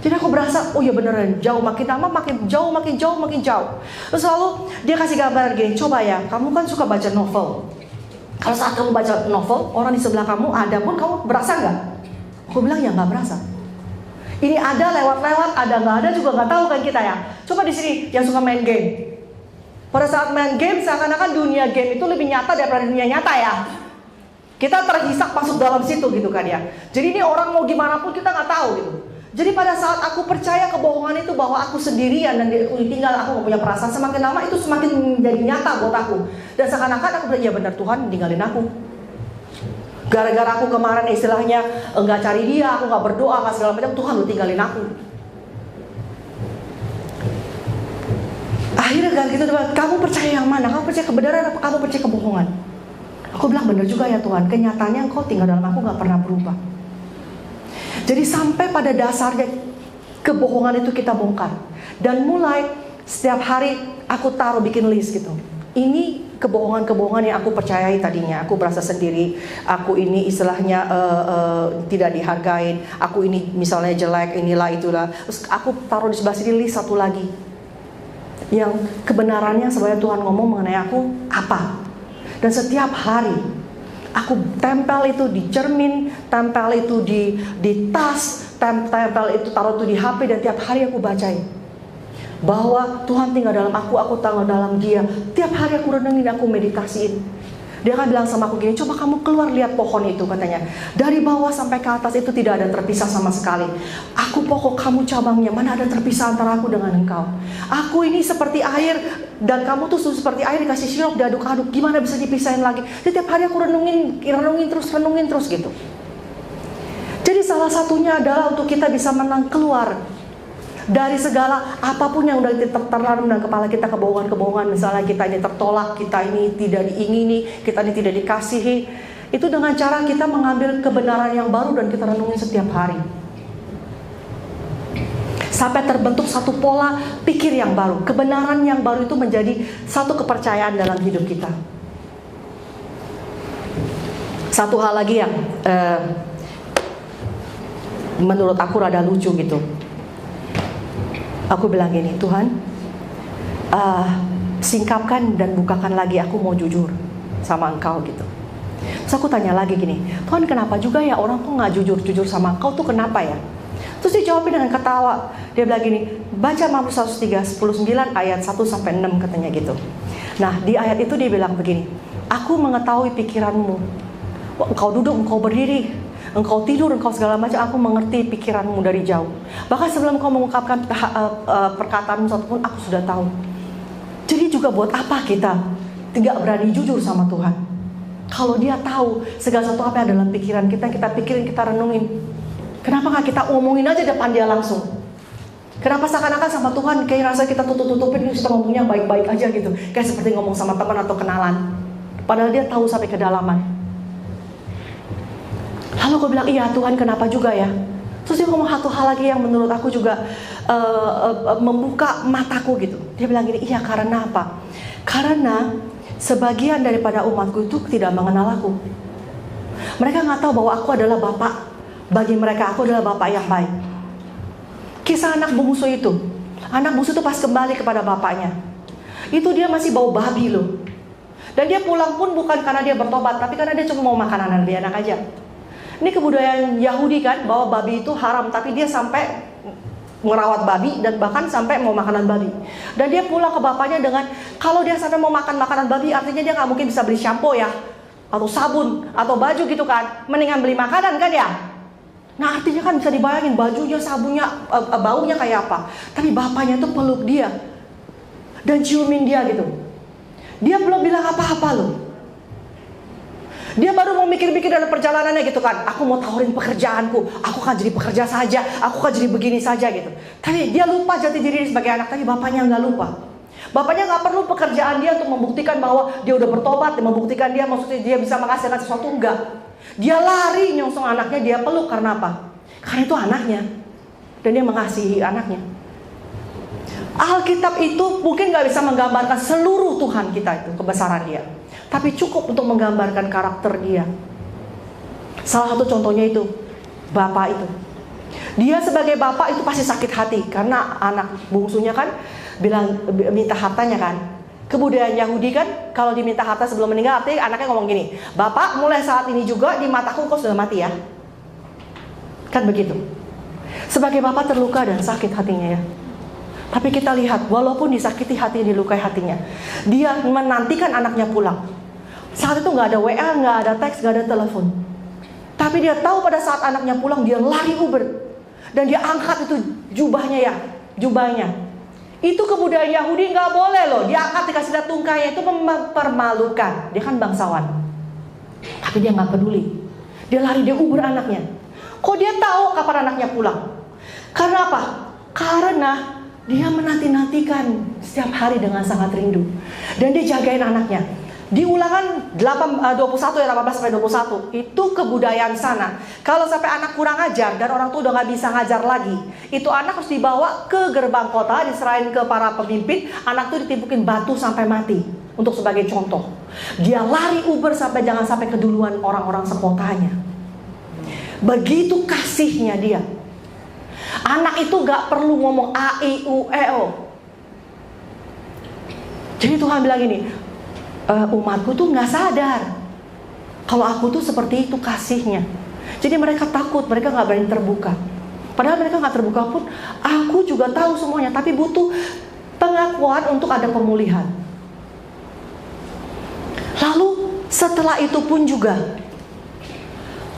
Jadi aku berasa, oh ya beneran, jauh, makin lama makin jauh. Terus lalu dia kasih gambar gini, coba ya, kamu kan suka baca novel. Kalau saat kamu baca novel, orang di sebelah kamu ada pun kamu berasa nggak? Aku bilang ya nggak berasa. Ini ada lewat-lewat, ada nggak ada juga nggak tahu kan kita ya. Coba di sini yang suka main game. Pada saat main game, seakan-akan dunia game itu lebih nyata daripada dunia nyata ya. Kita terhisap masuk dalam situ gitu kan ya. Jadi ini orang mau gimana pun kita nggak tahu gitu. Jadi pada saat aku percaya kebohongan itu bahwa aku sendirian dan tinggal, aku gak punya perasaan, semakin lama itu semakin menjadi nyata buat aku. Dan seakan-akan aku bilang, ya benar Tuhan tinggalin aku. Gara-gara aku kemarin istilahnya enggak cari dia, aku gak berdoa, gak segala macam, Tuhan lu tinggalin aku. Akhirnya kan gitu, kamu percaya yang mana? Kamu percaya kebenaran apa kamu percaya kebohongan? Aku bilang benar juga ya Tuhan, kenyataannya engkau tinggal dalam aku gak pernah berubah. Jadi sampai pada dasarnya kebohongan itu kita bongkar. Dan mulai setiap hari aku bikin list gitu. Ini kebohongan-kebohongan yang aku percayai tadinya. Aku berasa sendiri, aku ini istilahnya tidak dihargain, aku ini misalnya jelek, inilah itulah. Terus aku taruh di sebelah sini list satu lagi. Yang kebenarannya sebenarnya Tuhan ngomong mengenai aku apa. Dan setiap hari aku tempel itu di cermin, tempel itu di tas, tempel itu taruh itu di HP, dan tiap hari aku bacain bahwa Tuhan tinggal dalam aku tinggal dalam dia. Tiap hari aku renungin, aku meditasiin. Dia akan bilang sama aku gini, coba kamu keluar lihat pohon itu katanya. Dari bawah sampai ke atas itu tidak ada terpisah sama sekali. Aku pokok, kamu cabangnya, mana ada terpisah antara aku dengan engkau. Aku ini seperti air dan kamu tuh seperti air dikasih sirup diaduk-aduk. Gimana bisa dipisahin lagi? Setiap hari aku renungin terus gitu. Jadi salah satunya adalah untuk kita bisa menang keluar dari segala apapun yang udah tertanam dalam kepala kita, kebohongan-kebohongan. Misalnya kita ini tertolak, kita ini tidak diingini, kita ini tidak dikasihi. Itu dengan cara kita mengambil kebenaran yang baru dan kita renungin setiap hari. Sampai terbentuk satu pola pikir yang baru. Kebenaran yang baru itu menjadi satu kepercayaan dalam hidup kita. Satu hal lagi yang menurut aku rada lucu gitu. Aku bilang gini, Tuhan, singkapkan dan bukakan lagi, aku mau jujur sama engkau gitu. Terus aku tanya lagi gini, Tuhan kenapa juga ya orang tuh nggak jujur-jujur sama kau tuh kenapa ya? Terus dia jawabin dengan ketawa. Dia bilang gini, baca Mazmur 139 ayat 1 sampai 6 katanya gitu. Nah di ayat itu dia bilang begini, aku mengetahui pikiranmu. Engkau duduk, engkau berdiri, engkau tidur, engkau segala macam, aku mengerti pikiranmu dari jauh. Bahkan sebelum kau mengungkapkan perkataanmu satupun, aku sudah tahu. Jadi juga buat apa kita tidak berani jujur sama Tuhan? Kalau dia tahu segala sesuatu apa yang ada dalam pikiran kita, kita pikirin, kita renungin. Kenapa nggak kita omongin aja depan dia langsung? Kenapa seakan-akan sama Tuhan kayak rasa kita tutup-tutupin, kita ngomongnya baik-baik aja gitu. Kayak seperti ngomong sama teman atau kenalan. Padahal dia tahu sampai kedalaman. Lalu aku bilang, iya Tuhan kenapa juga ya? Terus dia ngomong satu hal lagi yang menurut aku juga membuka mataku gitu. Dia bilang gini, iya karena apa? Karena sebagian daripada umatku itu tidak mengenal aku. Mereka nggak tahu bahwa aku adalah Bapak. Bagi mereka aku adalah bapak yang baik. Kisah anak bungsu itu, anak bungsu itu pas kembali kepada bapaknya, itu dia masih bau babi loh. Dan dia pulang pun bukan karena dia bertobat, tapi karena dia cuma mau makanan dia anak aja. Ini kebudayaan Yahudi kan, bahwa babi itu haram, tapi dia sampai merawat babi dan bahkan sampai mau makanan babi. Dan dia pulang ke bapaknya dengan, kalau dia sampai mau makan makanan babi, artinya dia nggak mungkin bisa beli shampoo ya, atau sabun, atau baju gitu kan. Mendingan beli makanan kan ya. Nah artinya kan bisa dibayangin bajunya, sabunnya, baunya kayak apa. Tapi bapaknya tuh peluk dia dan ciumin dia gitu. Dia belum bilang apa-apa loh. Dia baru mau mikir-mikir dalam perjalanannya gitu kan. Aku mau tawarin pekerjaanku, aku kan jadi pekerja saja, aku kan jadi begini saja gitu. Tapi dia lupa jati diri sebagai anak. Tapi bapaknya nggak lupa. Bapaknya nggak perlu pekerjaan dia untuk membuktikan bahwa dia udah bertobat, dan membuktikan dia maksudnya dia bisa menghasilkan sesuatu, enggak. Dia lari nyongsong anaknya, dia peluk karena apa? Karena itu anaknya. Dan dia mengasihi anaknya. Alkitab itu mungkin gak bisa menggambarkan seluruh Tuhan kita itu, kebesaran dia. Tapi cukup untuk menggambarkan karakter dia. Salah satu contohnya itu, bapak itu. Dia sebagai bapak itu pasti sakit hati. Karena anak bungsunya kan bilang minta hartanya kan. Kebudayaan Yahudi kan, kalau diminta harta sebelum meninggal, artinya anaknya ngomong gini, Bapak mulai saat ini juga di mataku kau sudah mati ya. Kan begitu. Sebagai bapak terluka dan sakit hatinya ya. Tapi kita lihat, walaupun disakiti hati, dilukai hatinya, dia menantikan anaknya pulang. Saat itu gak ada WA, gak ada teks, gak ada telepon. Tapi dia tahu pada saat anaknya pulang, dia lari Uber. Dan dia angkat itu jubahnya. Itu kebudayaan Yahudi nggak boleh loh. Dia angkat dikasih lihat tungkainya, itu mempermalukan. Dia kan bangsawan. Tapi dia nggak peduli. Dia lari, dia Uber anaknya. Kok dia tahu kapan anaknya pulang? Karena apa? Karena dia menanti-nantikan setiap hari dengan sangat rindu. Dan dia jagain anaknya. Di Ulangan 21 ya 18-21 itu kebudayaan sana. Kalau sampai anak kurang ajar dan orang tua udah nggak bisa ngajar lagi, itu anak harus dibawa ke gerbang kota, diserahin ke para pemimpin. Anak tuh ditimpukin batu sampai mati. Untuk sebagai contoh, dia lari Uber sampai jangan sampai keduluan orang-orang sekotanya. Begitu kasihnya dia. Anak itu nggak perlu ngomong A, I, U, E, O. Jadi Tuhan bilang gini, umatku tuh nggak sadar kalau aku tuh seperti itu kasihnya. Jadi mereka takut, mereka nggak berani terbuka. Padahal mereka nggak terbuka pun, aku juga tahu semuanya. Tapi butuh pengakuan untuk ada pemulihan. Lalu setelah itu pun juga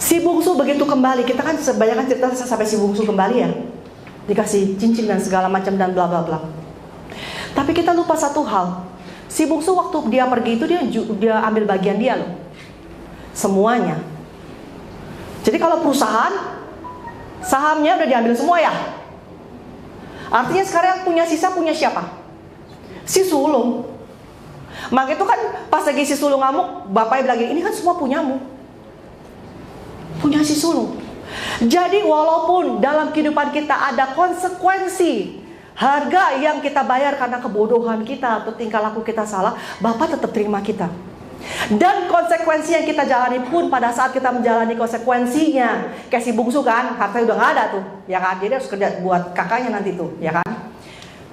si bungsu begitu kembali, kita kan sebanyakan cerita sampai si bungsu kembali ya, dikasih cincin dan segala macam dan bla bla bla. Tapi kita lupa satu hal. Si bungsu waktu dia pergi itu dia ambil bagian dia loh. Semuanya. Jadi kalau perusahaan sahamnya udah diambil semua ya. Artinya sekarang yang punya sisa punya siapa? Si sulung. Maka itu kan pas lagi si sulung ngamuk, bapaknya bilang ini kan semua punyamu. Punya si sulung. Jadi walaupun dalam kehidupan kita ada konsekuensi harga yang kita bayar karena kebodohan kita atau tingkah laku kita salah, Bapak tetap terima kita. Dan konsekuensi yang kita jalani pun pada saat kita menjalani konsekuensinya, kayak si bungsu kan, hartanya udah gak ada tuh, ya kan? Jadi harus kerja buat kakaknya nanti tuh, ya kan?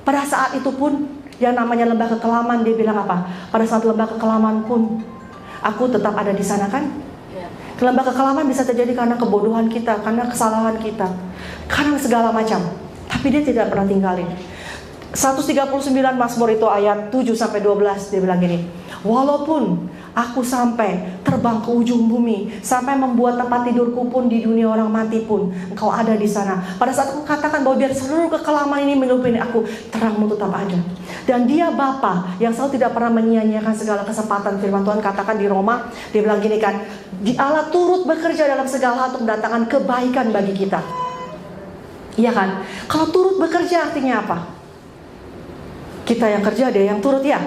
Pada saat itu pun yang namanya lembah kekelaman, dia bilang apa? Pada saat lembah kekelaman pun aku tetap ada di sana kan? Lembah kekelaman bisa terjadi karena kebodohan kita, karena kesalahan kita, karena segala macam. Tapi dia tidak pernah tinggalin. 139 Mazmur itu ayat 7-12 dia bilang gini, walaupun aku sampai terbang ke ujung bumi, sampai membuat tempat tidurku pun di dunia orang mati pun, Engkau ada di sana. Pada saat aku katakan bahwa biar seluruh kekelaman ini menyelimuti aku, terangmu tetap ada. Dan dia Bapa yang selalu tidak pernah menyia-nyiakan segala kesempatan. Firman Tuhan katakan di Roma, dia bilang gini kan, Allah turut bekerja dalam segala hal untuk mendatangkan kebaikan bagi kita. Iya kan? Kalau turut bekerja artinya apa? Kita yang kerja, dia yang turut ya.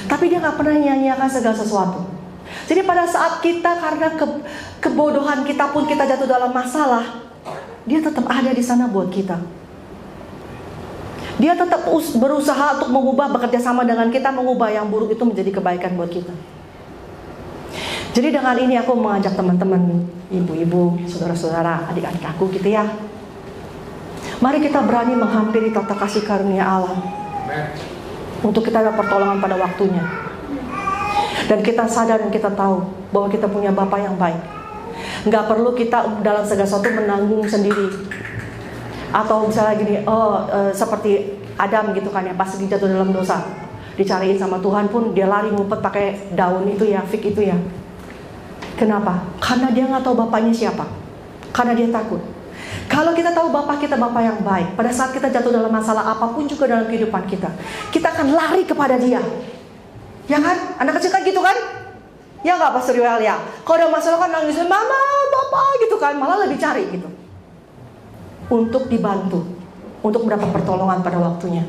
Tapi dia gak pernah nyanyiakan segala sesuatu. Jadi pada saat kita karena kebodohan kita pun kita jatuh dalam masalah, dia tetap ada di sana buat kita. Dia tetap berusaha untuk mengubah, bekerja sama dengan kita, mengubah yang buruk itu menjadi kebaikan buat kita. Jadi dengan ini aku mengajak teman-teman, ibu-ibu, saudara-saudara, adik-adik aku gitu ya. Mari kita berani menghampiri tata kasih karunia Allah. Untuk kita dapat pertolongan pada waktunya. Dan kita sadar dan kita tahu bahwa kita punya Bapa yang baik. Nggak perlu kita dalam segala sesuatu menanggung sendiri. Atau misalnya gini, seperti Adam gitu kan ya, pas dia jatuh dalam dosa, dicariin sama Tuhan pun dia lari ngumpet pakai daun itu ya, fig itu ya. Kenapa? Karena dia nggak tahu bapaknya siapa. Karena dia takut. Kalau kita tahu Bapa kita Bapa yang baik, pada saat kita jatuh dalam masalah apapun juga dalam kehidupan kita akan lari kepada Dia. Ya kan? Anak kecil kan gitu kan? Ya nggak Pastor Yoel ya? Kalau ada masalah kan nangis, Mama, Papa gitu kan, malah lebih cari gitu. Untuk dibantu, untuk mendapat pertolongan pada waktunya.